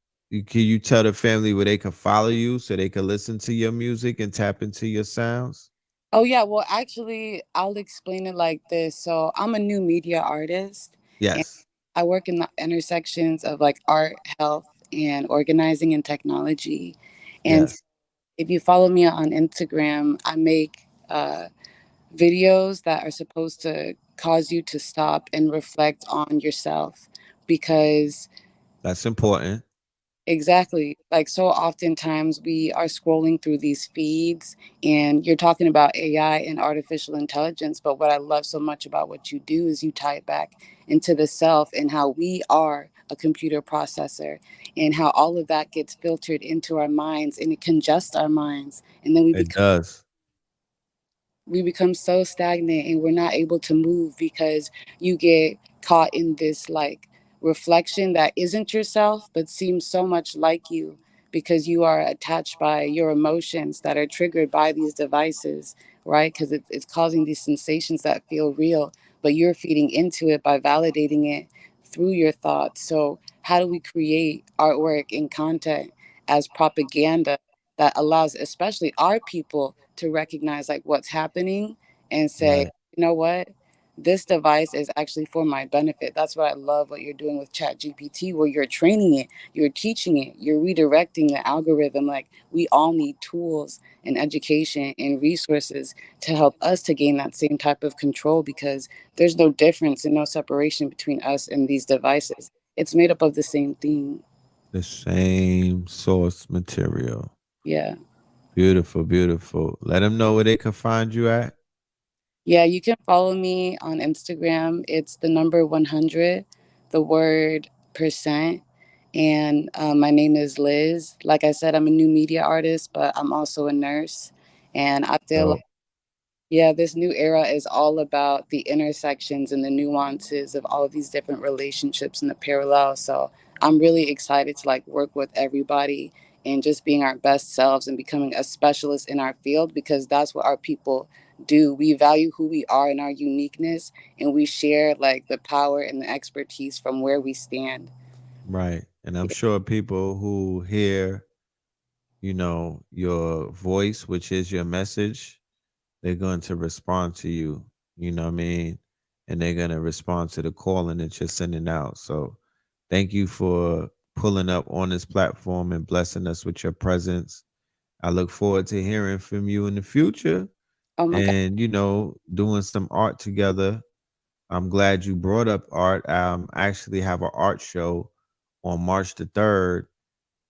can you tell the family where they can follow you so they can listen to your music and tap into your sounds? Oh yeah, well actually I'll explain it like this. So I'm a new media artist and Yes. I work in the intersections of like art, health, and organizing and technology. And Yes. if you follow me on Instagram, I make videos that are supposed to cause you to stop and reflect on yourself because That's important. exactly. Like so oftentimes we are scrolling through these feeds and you're talking about AI and artificial intelligence, but what I love so much about what you do is you tie it back into the self and how we are a computer processor and how all of that gets filtered into our minds and it congests our minds and then It does. we become so stagnant and we're not able to move because you get caught in this like reflection that isn't yourself but seems so much like you because you are attached by your emotions that are triggered by these devices, right? Because it's causing these sensations that feel real but you're feeding into it by validating it through your thoughts. So how do we create artwork and content as propaganda that allows especially our people to recognize like what's happening and say, Right. you know what, this device is actually for my benefit. That's what I love what you're doing with chat gpt where you're training it, you're teaching it, you're redirecting the algorithm. Like we all need tools and education and resources to help us to gain that same type of control because there's no difference and no separation between us and these devices. It's made up of the same thing. The same source material. Yeah. Beautiful, beautiful. Let them know where they can find you at. Yeah, you can follow me on Instagram. It's the number 100, the word percent. And my name is Liz. Like I said, I'm a new media artist, but I'm also a nurse. And I feel like, So yeah, this new era is all about the intersections and the nuances of all of these different relationships and the parallels. So I'm really excited to like work with everybody and just being our best selves and becoming a specialist in our field because that's what our people do. We value who we are and our uniqueness, and we share like the power and the expertise from where we stand. right. And I'm sure people who hear, your voice, which is your message, they're going to respond to you. You know what I mean? And they're going to respond to the calling that you're sending out. So thank you for pulling up on this platform and blessing us with your presence. I look forward to hearing from you in the future Oh my God. and, doing some art together. I'm glad you brought up art. I actually have an art show on March the 3rd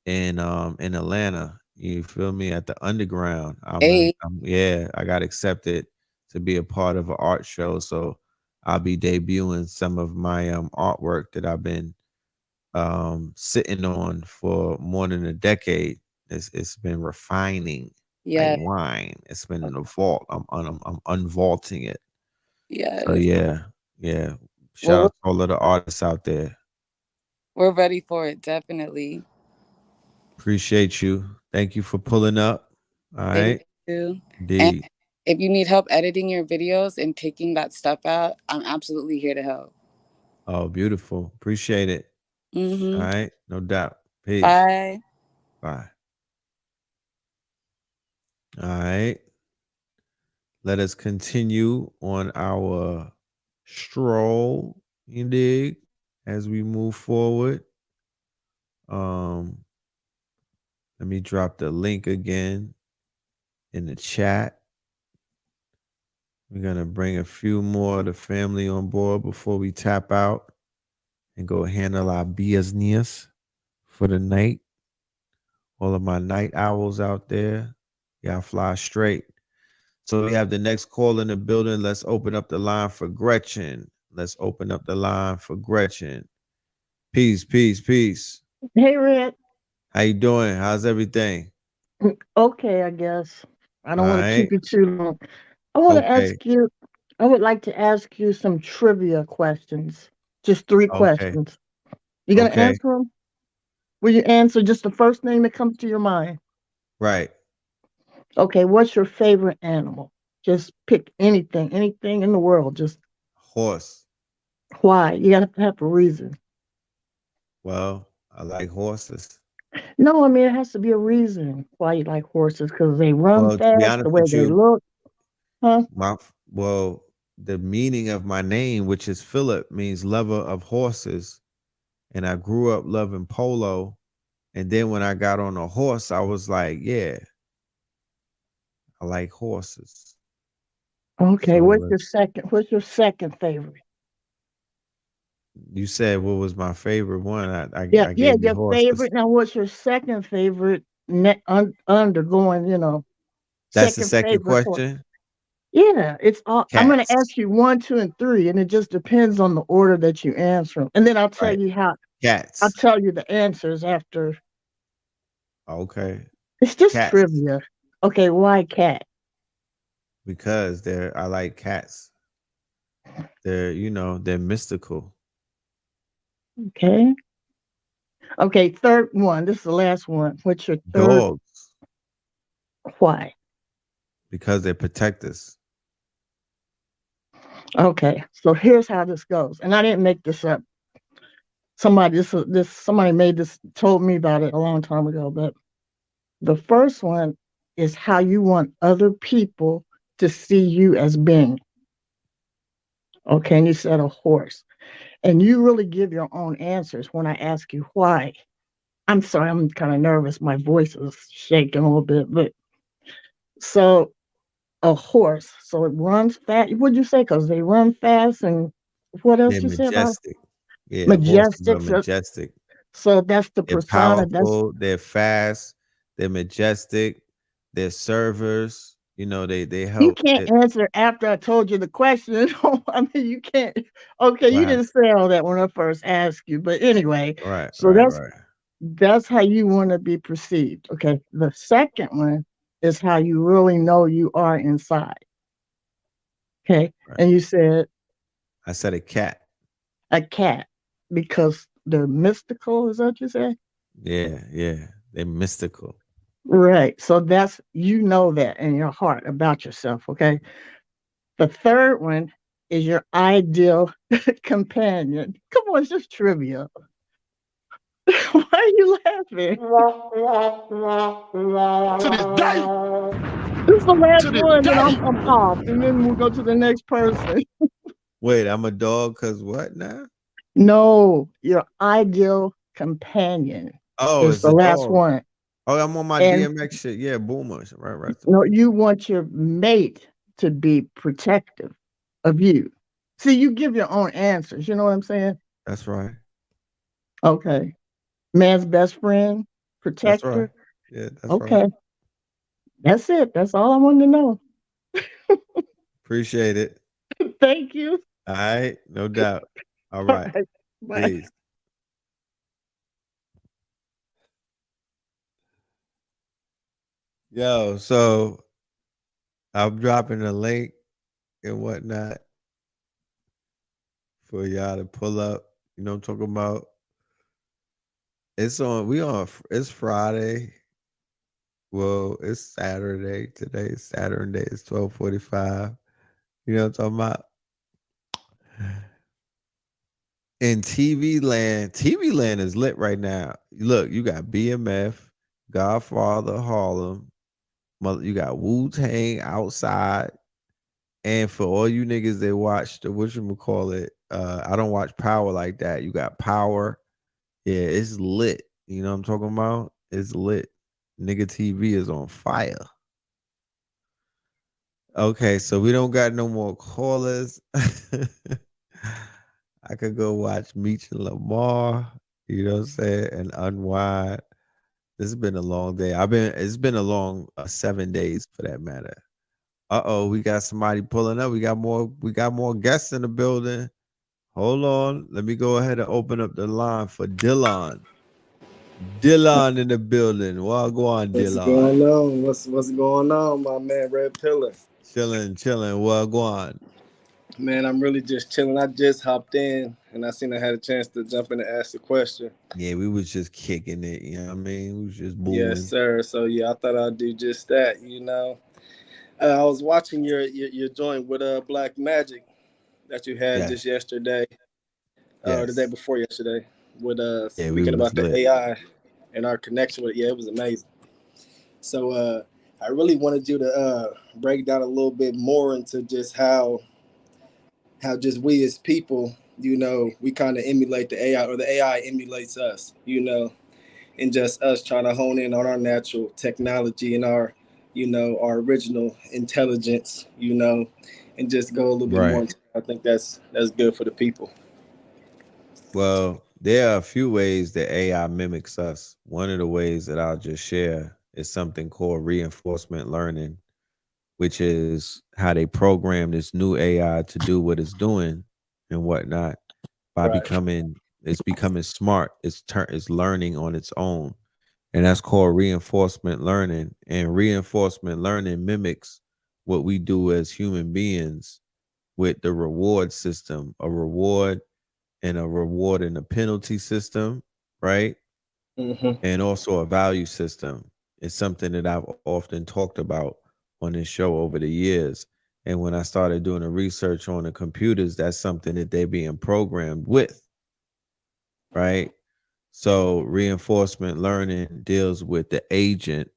in Atlanta. You feel me? At the underground. Hey, Yeah, I got accepted to be a part of an art show. So I'll be debuting some of my artwork that I've been sitting on for more than a decade. It's been refining like yeah, wine. It's been in the vault. I'm unvaulting it. So yes. yeah. Well, Shout out to all of the artists out there. we're ready for it, definitely. Appreciate you. Thank you for pulling up. All Thank right. you. And Indeed. If you need help editing your videos and taking that stuff out, I'm absolutely here to help. Oh, beautiful. Appreciate it. All right. No doubt. Peace. Bye. Bye. All right. Let us continue on our stroll, you dig, as we move forward. Let me drop the link again in the chat. We're going to bring a few more of the family on board before we tap out and go handle our business for the night. All of my night owls out there, y'all fly straight. So we have the next call in the building. Let's open up the line for Gretchen. Let's open up the line for Gretchen. Peace, peace, peace. Hey, Red. How you doing? How's everything? Okay, I guess. I All don't want to keep right. you too long. I want to Okay. ask you, I would like to ask you some trivia questions. Just 3 Okay. questions. You going to Okay. answer them? Will you answer just the first name that comes to your mind? Right. Okay, what's your favorite animal? Just pick anything in the world. Just Horse. why? You got to have a reason. Well, I like horses. No, I mean, it has to be a reason why you like horses because they run Well, to be fast, honest the way with they you, look. Huh? the meaning of my name, which is Philip, means lover of horses. And I grew up loving polo. And then when I got on a horse, I was like, yeah, I like horses. Okay, So what's your second favorite? you said what was my favorite one? I Yeah, yeah, gave you your horses. favorite. Now, what's your second favorite undergoing, That's the second second favorite horse? question. Yeah, it's all I'm gonna Cats. ask you 1, 2, and 3, and it just depends on the order that you answer 'em. And then I'll tell Right. you I'll Cats. tell you the answers after. Okay. It's just Cats. trivia. Okay, why cat? Because I like cats. They're mystical. Okay. Okay, third one. This is the last one. What's your third? Dogs. Why? Because they protect us. Okay, so here's how this goes. And I didn't make this up. Somebody made this, told me about it a long time ago. But the first one is how you want other people to see you as being. Okay, and you said a horse. And you really give your own answers when I ask you why. I'm sorry, I'm kind of nervous. My voice is shaking a little bit, but so a horse. So it runs fast. What'd you say? Because they run fast, and what else They're you said about majestic. Yeah, horses are majestic? majestic. So that's the They're persona. That's powerful. They're fast. They're majestic. They're servers. They you help. can't answer after I told you the question. I mean, you can't. Okay, you Wow. didn't say all that when I first asked you, but anyway. Right, So right, right. that's how you want to be perceived. Okay. The second one is how you really know you are inside. Okay. Right. And you said I said a cat. a cat because they're mystical. Is that what you said? Yeah, yeah. They're mystical. Right. So that's, that in your heart about yourself. Okay. The third one is your ideal companion. Come on, it's just trivia. Why are you laughing? To this day, This is the last to this one, then day. I'm off, and then we'll go to the next person. Wait, I'm a dog because what now? No, your ideal companion Oh, is it's the a last dog. one. Oh, I'm on my And DMX shit. Yeah, boomers. Right, right. no, you want your mate to be protective of you. See, you give your own answers. You know what I'm saying? That's right. Okay. Man's best friend, That's right. protector. Yeah, that's right. Okay. That's it. That's all I wanted to know. Appreciate it. Thank you. All right, no doubt. All All right. right. Bye. Peace. Yo, so I'm dropping a link and whatnot for y'all to pull up. You know what I'm talking about? It's Friday. Well, it's Saturday. Today is Saturday. It's 12:45. You know what I'm talking about? In TV land is lit right now. Look, you got BMF, Godfather, Harlem, you got Wu Tang outside. And for all you niggas that watch the whatchamacallit, I don't watch Power like that. You got Power. Yeah, it's lit. You know what I'm talking about? It's lit. Nigga TV is on fire. Okay, so we don't got no more callers. I could go watch Meech and Lamar, you know what I'm saying, and unwind. This has been a long day. It's been a long 7 days for that matter. We got somebody pulling up. We got more guests in the building. Hold on. Let me go ahead and open up the line for Dylan. Dylan in the building. Well, go on, What's Dylan. going on? What's going on, my man Red Pillar? Chilling. Well, go on. Man, I'm really just chilling. I just hopped in and I seen I had a chance to jump in and ask the question. Yeah, we was just kicking it, you know what I mean? We was just Yes, booing. sir. So yeah, I thought I'd do just that. I was watching your joint with Black Magic that you had Yes. just yesterday, or the day Yes. before yesterday, with Yeah, we speaking was about the lit. AI and our connection with it. Yeah, it was amazing. So I really wanted you to break down a little bit more into just how just we as people, we kind of emulate the AI or the AI emulates us, and just us trying to hone in on our natural technology and our original intelligence, and just go a little bit more Right. into it. I think that's good for the people. Well, there are a few ways that AI mimics us. One of the ways that I'll just share is something called reinforcement learning, which is how they program this new AI to do what it's doing and whatnot by Right. becoming smart. It's learning on its own. And that's called reinforcement learning. And reinforcement learning mimics what we do as human beings with the reward system, a reward and a penalty system, right? Mm-hmm. And also a value system. It's something that I've often talked about on this show over the years. And when I started doing the research on the computers, that's something that they're being programmed with, right? So reinforcement learning deals with the agent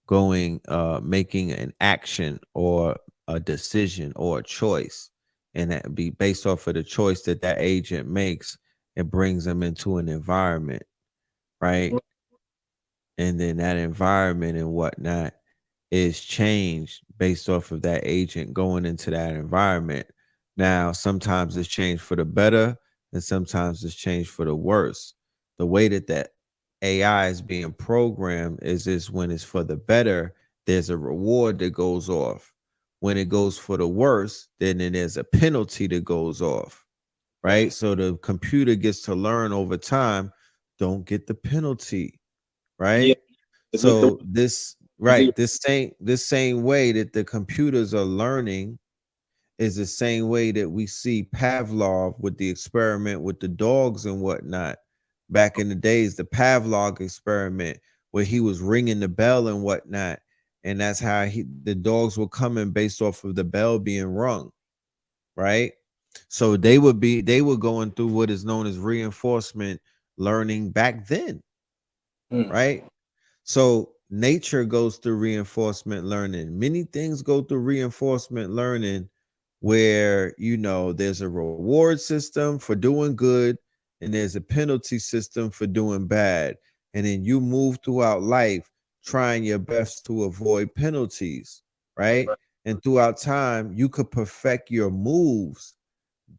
making an action or a decision or a choice, and that be based off of the choice that agent makes. It brings them into an environment, right? And then that environment and whatnot is changed based off of that agent going into that environment. Now, sometimes it's changed for the better, and sometimes it's changed for the worse. The way that AI is being programmed is this: when it's for the better, there's a reward that goes off. When it goes for the worse, then there's a penalty that goes off, right? So the computer gets to learn over time, don't get the penalty, Yeah, right? with the So this same way that the computers are learning is the same way that we see Pavlov with the experiment with the dogs and whatnot. Back in the days, the Pavlov experiment where he was ringing the bell and whatnot, and that's how the dogs were coming based off of the bell being rung, right? So they were going through what is known as reinforcement learning back then, Mm. right? So nature goes through reinforcement learning. Many things go through reinforcement learning where, there's a reward system for doing good and there's a penalty system for doing bad. And then you move throughout life trying your best to avoid penalties, right? And throughout time, you could perfect your moves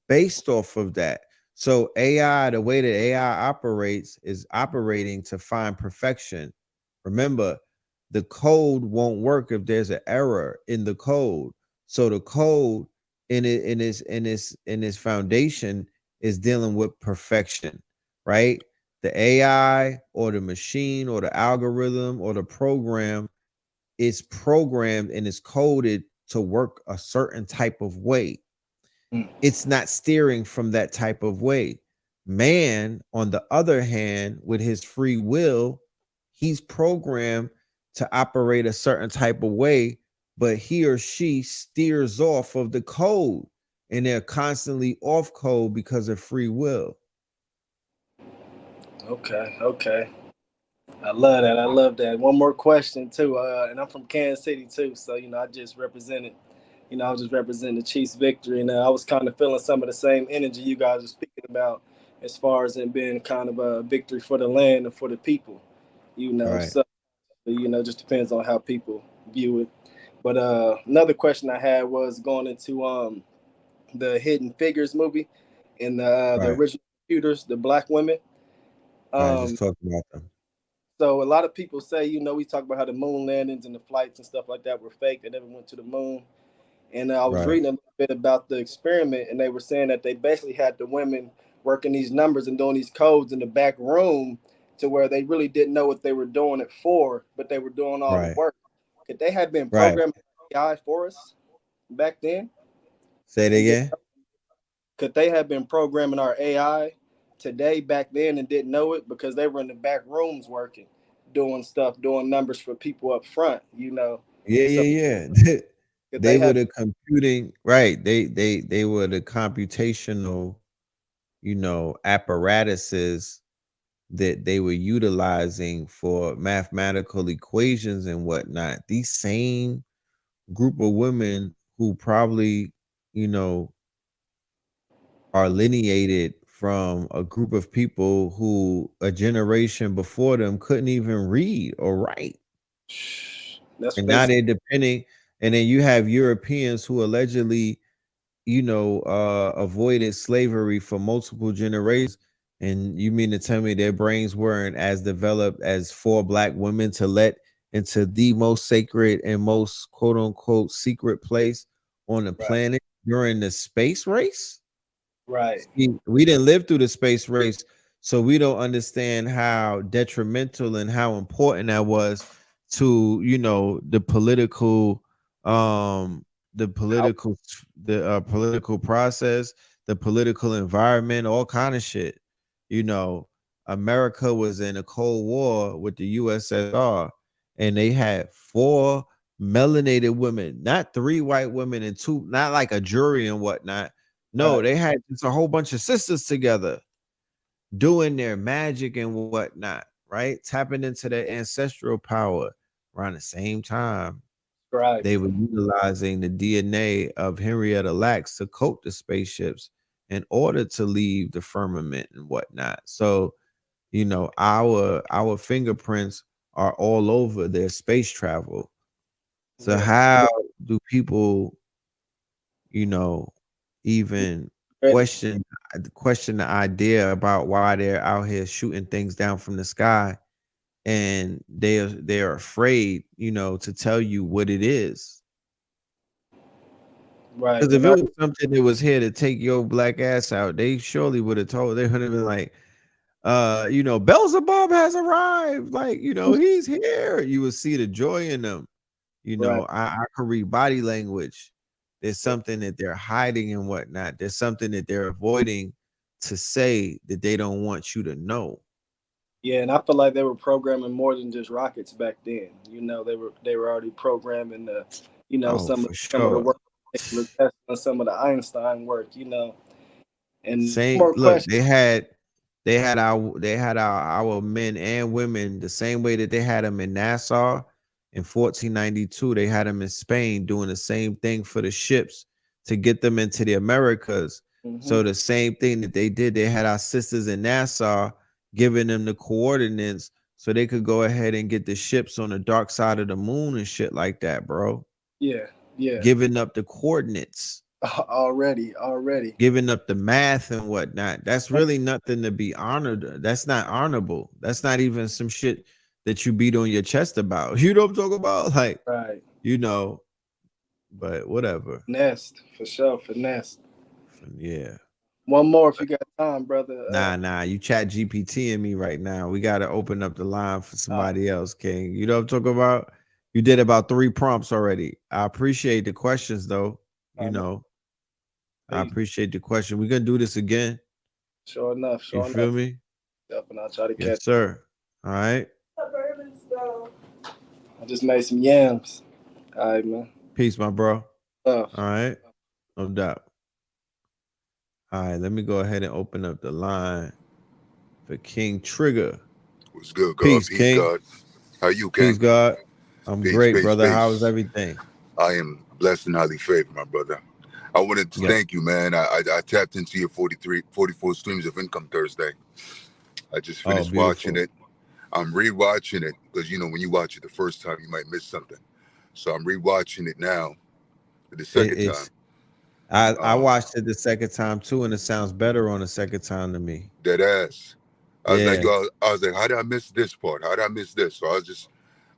based off of that. So the way that AI operates is operating to find perfection. Remember, the code won't work if there's an error in the code. So the code in its foundation is dealing with perfection, right? The AI or the machine or the algorithm or the program is programmed and is coded to work a certain type of way. It's not steering from that type of way. Man, on the other hand, with his free will, he's programmed to operate a certain type of way, but he or she steers off of the code and they're constantly off code because of free will. Okay, okay. I love that. I love that. One more question too. And I'm from Kansas City too, so I just represented. I was just representing the Chiefs' victory, and I was kind of feeling some of the same energy you guys are speaking about, as far as it being kind of a victory for the land and for the people. Right. So just depends on how people view it. But another question I had was going into the Hidden Figures movie and the Right. original computers, the black women. Right. Just Um, talking about them. so a lot of people say, we talk about how the moon landings and the flights and stuff like that were fake. They never went to the moon. And I was Right. reading a little bit about the experiment, and they were saying that they basically had the women working these numbers and doing these codes in the back room to where they really didn't know what they were doing it for, but they were doing all the Right. work. Could they have been Right. programming AI for us back then? Say it And did, again. could they have been programming our AI today back then and didn't know it because they were in the back rooms working, doing stuff, doing numbers for people up front? Yeah, So yeah, yeah. could They they were have? the computing, right? They were the computational, apparatuses that they were utilizing for mathematical equations and whatnot. These same group of women who probably, you know, are lineated from a group of people who a generation before them couldn't even read or write. That's what And they now say. they're depending, and then you have Europeans who allegedly, avoided slavery for multiple generations. And you mean to tell me their brains weren't as developed as 4 black women to let into the most sacred and most quote unquote secret place on the Right, planet during the space race? right, See, we didn't live through the space race, so we don't understand how detrimental and how important that was to, the political, um, the How- political, political process, the political environment, all kind of shit. You know, America was in a Cold War with the USSR, and they had 4 melanated women, not 3 white women and 2, not like a jury and whatnot. No, right. they had just a whole bunch of sisters together doing their magic and whatnot, right? Tapping into their ancestral power around the same time. Right. They were utilizing the DNA of Henrietta Lacks to coat the spaceships in order to leave the firmament and whatnot. So, our fingerprints are all over their space travel. So Yeah. how do people, you know, even Ready. question the idea about why they're out here shooting things down from the sky, and they're afraid, to tell you what it is. Right. Because if And it our was something that was here to take your black ass out, they surely would have told. They would have been like, Beelzebub has arrived. Like, he's here. You would see the joy in them. right. I could read body language. There's something that they're hiding and whatnot. There's something that they're avoiding to say that they don't want you to know. Yeah, and I feel like they were programming more than just rockets back then. They were already programming Oh, some of for some of the sure. work, Nikola Tesla, some of the Einstein work. And Same. more Look, questions. they had our men and women the same way that they had them in Nassau in 1492. They had them in Spain doing the same thing for the ships to get them into the Americas. Hmm. So the same thing that they did, they had our sisters in Nassau giving them the coordinates so they could go ahead and get the ships on the dark side of the moon and shit like that, bro. Yeah, yeah. Giving up the coordinates, Already. giving up the math and whatnot. That's really nothing to be honored. That's not honorable. That's not even some shit that you beat on your chest about. You know what I'm talking about? Like, Right. you know, but whatever. Nest for sure. Finesse. Yeah. One more if you got time, brother. Nah. You chat GPT in me right now. We got to open up the line for Uh, somebody else, King. You know what I'm talking about? You did about 3 prompts already. I appreciate the questions, though. You no, know, I please. appreciate the question. We're going to do this again. Sure enough. You Sure feel enough. me? Yep, and I'll try to catch. Yes, sir. All right. Bourbons go. I just made some yams. All right, man. Peace, my bro. Love. All right. No doubt. All right, let me go ahead and open up the line for King Trigger. What's good, God? Peace, Peace, King. God. How you, Peace, King? God. I'm Peace, great, peace, brother. How's peace. everything? I am blessed and highly favored, my brother. I wanted to Yeah. thank you, man. I tapped into your 44 streams of income Thursday. I just Oh, finished watching beautiful. it. I'm rewatching it because, you know, when you watch it the first time, you might miss something. So I'm rewatching it now for the second time. It's I watched it the second time too, and it sounds better on the second time to me. Dead ass. I was like, Yeah. yo, I was like, how did I miss this part? How did I miss this? So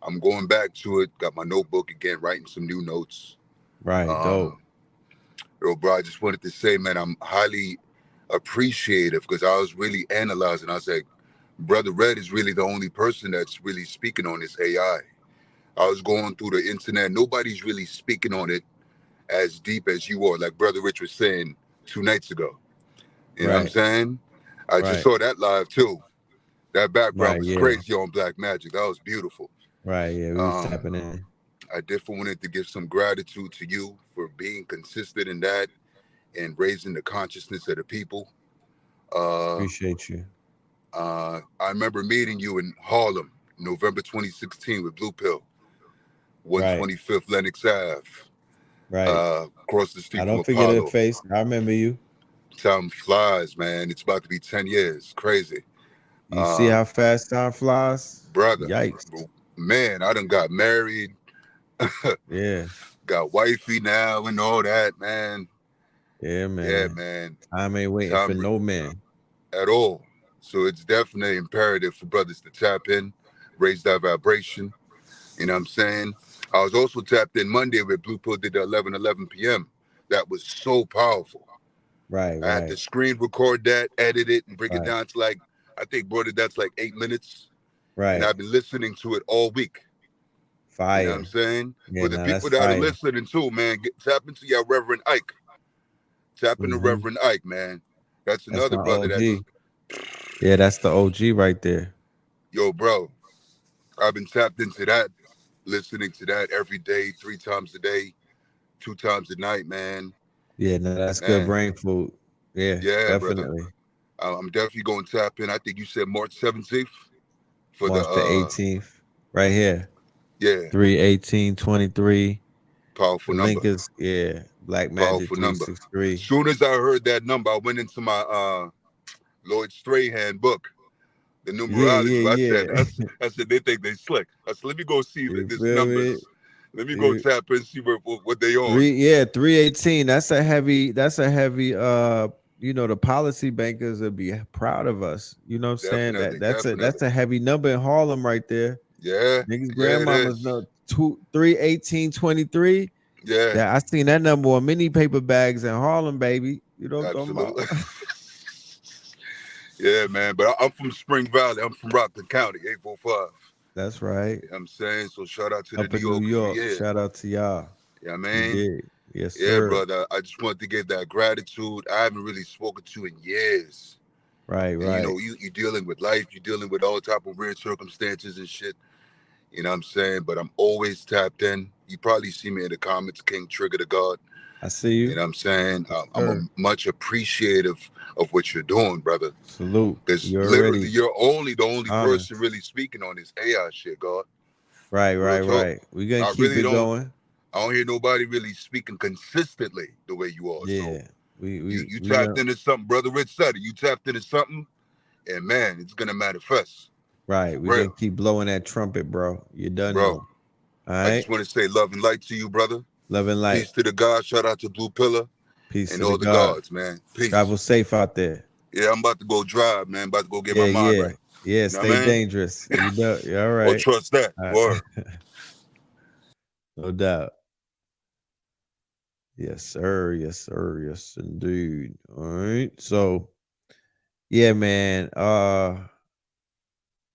I'm going back to it, got my notebook again, writing some new notes. Right. Dope. Yo, bro, I just wanted to say, man, I'm highly appreciative because I was really analyzing. I was like, Brother Red is really the only person that's really speaking on this AI. I was going through the internet. Nobody's really speaking on it as deep as you are, like Brother Rich was saying 2 nights ago. You know what I'm Right. saying? I just Right. saw that live too. That background Right. was Yeah. crazy on Black Magic. That was beautiful. Right. Yeah. We was tapping in. I definitely wanted to give some gratitude to you for being consistent in that and raising the consciousness of the people. Appreciate you. I remember meeting you in Harlem, November 2016 with Blue Pill, Right. 125th Lenox Ave, Right. across the street I from don't forget her Apollo. face. I remember you. Time flies, man. It's about to be 10 years. Crazy. You see how fast time flies? Brother, Yikes. man, I done got married, Yeah. got wifey now and all that, man. Yeah, Yeah, man. man. Time ain't waiting for Time no man. at all. So it's definitely imperative for brothers to tap in, raise that vibration. You know what I'm saying? I was also tapped in Monday with Blue Pill did the 11 p.m. That was so powerful. Right. I had to Right. screen record that, edit it, and bring it Right. down to like, I think, brother, that's like 8 minutes. And Right. I've been listening to it all week. You know what I'm Fire. saying? Yeah. For the Now that's people that are fire. listening too, man, tap into your Reverend Ike. Tap into Mm-hmm. Reverend Ike, man. That's That's another my brother that's, OG. Yeah, that's the OG right there. yo, bro, I've been tapped into that, listening to that every day, 3 times a day, 2 times a night, man. Yeah, no, that's good Man, brain food. Yeah, yeah, brother. definitely. I'm definitely going to tap in. I think you said March 17th for March the the, 18th. Right here. yeah, 3/18/23. powerful The number, link is Black Magic powerful number. 363. Soon as I heard that number, I went into my Lloyd Strahan book, the Yeah, numerology. I yeah, said, yeah. I said they think they slick. I said, let me go see You this feel me? numbers. Let me go You, tap and see what they on. 318. That's a heavy, the policy bankers would be proud of us. You know what I'm saying? Definitely, That's definitely. a heavy number in Harlem right there. Yeah, Niggas yeah, it grandmamas is. know 318/23. Yeah, That I seen that number on many paper bags in Harlem, baby. You know what I'm talking about? absolutely. Yeah, man. But I'm from Spring Valley. I'm from Rockland County, 845. That's right. You know what I'm saying? So shout out to the Up New in New Yorkers. We York. here. Shout out to y'all. Yeah, I You mean. did. Yes, Yeah, sir. brother. I just wanted to give that gratitude. I haven't really spoken to in years. Right, And you right. know, you dealing with life, you're dealing with all type of weird circumstances and shit. You know what I'm saying? But I'm always tapped in. You probably see me in the comments, King Trigger the God. I see you. You know what I'm saying? Yes, I'm sir. much appreciative of what you're doing, brother. Salute. Because You literally, already you're the only honor. person really speaking on this AI shit, God. Right, Real right, talk. right. We're gonna I keep really it don't. going. I don't hear nobody really speaking consistently the way you are. So Yeah. We you we tapped gonna into something, brother Rich said it. You tapped into something, and man, it's gonna manifest. right. For We're gonna real, keep blowing that trumpet, bro. You done bro. know. All I right. just want to say love and light to you, brother. Love and light. Peace to the God. Shout out to Blue Pillar Peace and to the all the God. gods, man. Peace. Travel safe out there. Yeah, I'm about to go drive, man. About to go get my Yeah, mind yeah. right. Yeah, You know what stay I mean? dangerous. You know, you all Or right. trust that. All Word. right. No doubt. Yes, sir. Yes, sir. Yes, indeed. All right. So yeah, man.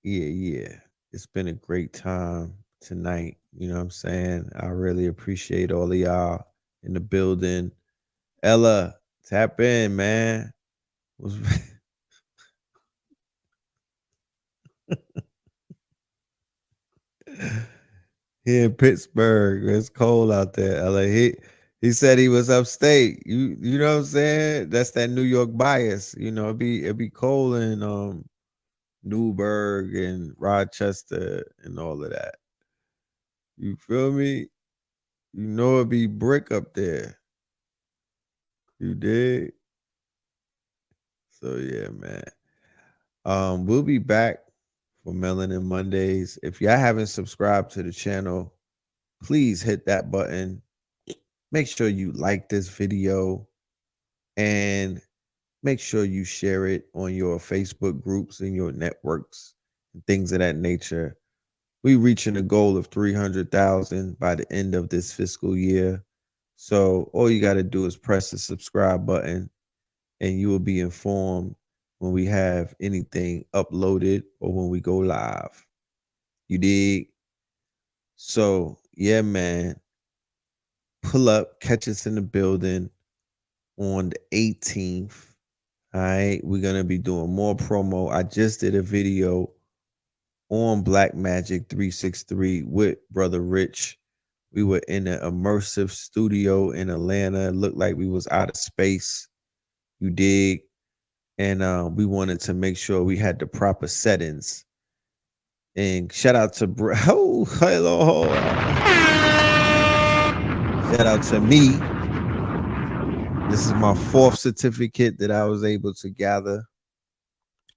Yeah. It's been a great time tonight. You know what I'm saying? I really appreciate all of y'all in the building. Ella, tap in, man. Was He in Pittsburgh. It's cold out there. LA. He said he was upstate. You know what I'm saying? That's that New York bias. You know, it'd be cold in Newburgh and Rochester and all of that. You feel me? You know it'd be brick up there. You did. So yeah, man. We'll be back for Melanin Mondays. If y'all haven't subscribed to the channel, please hit that button. Make sure you like this video and make sure you share it on your Facebook groups and your networks and things of that nature. We reaching a goal of 300,000 by the end of this fiscal year. So all you got to do is press the subscribe button and you will be informed when we have anything uploaded or when we go live. You dig? So, yeah, man. Pull up, catch us in the building on the 18th. All right. We're going to be doing more promo. I just did a video on Black Magic 363 with Brother Rich. We were in an immersive studio in Atlanta. It looked like we was out of space. You dig? And we wanted to make sure we had the proper settings. And shout out to oh, hello. Shout out to me. This is my 4th certificate that I was able to gather.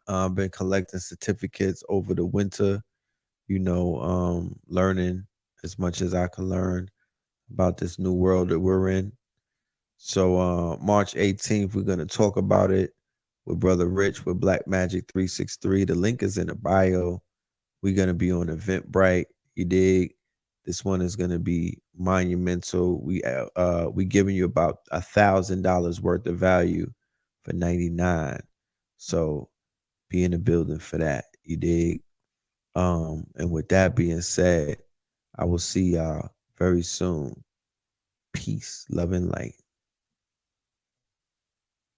I've been collecting certificates over the winter, learning as much as I can learn about this new world that we're in. So March 18th, we're going to talk about it with Brother Rich with Black Magic 363. The link is in the bio. We're going to be on Eventbrite. You dig? This one is going to be monumental. We giving you about $1,000 worth of value for 99. So be in the building for that. You dig? And with that being said, I will see y'all very soon. Peace, love, and light.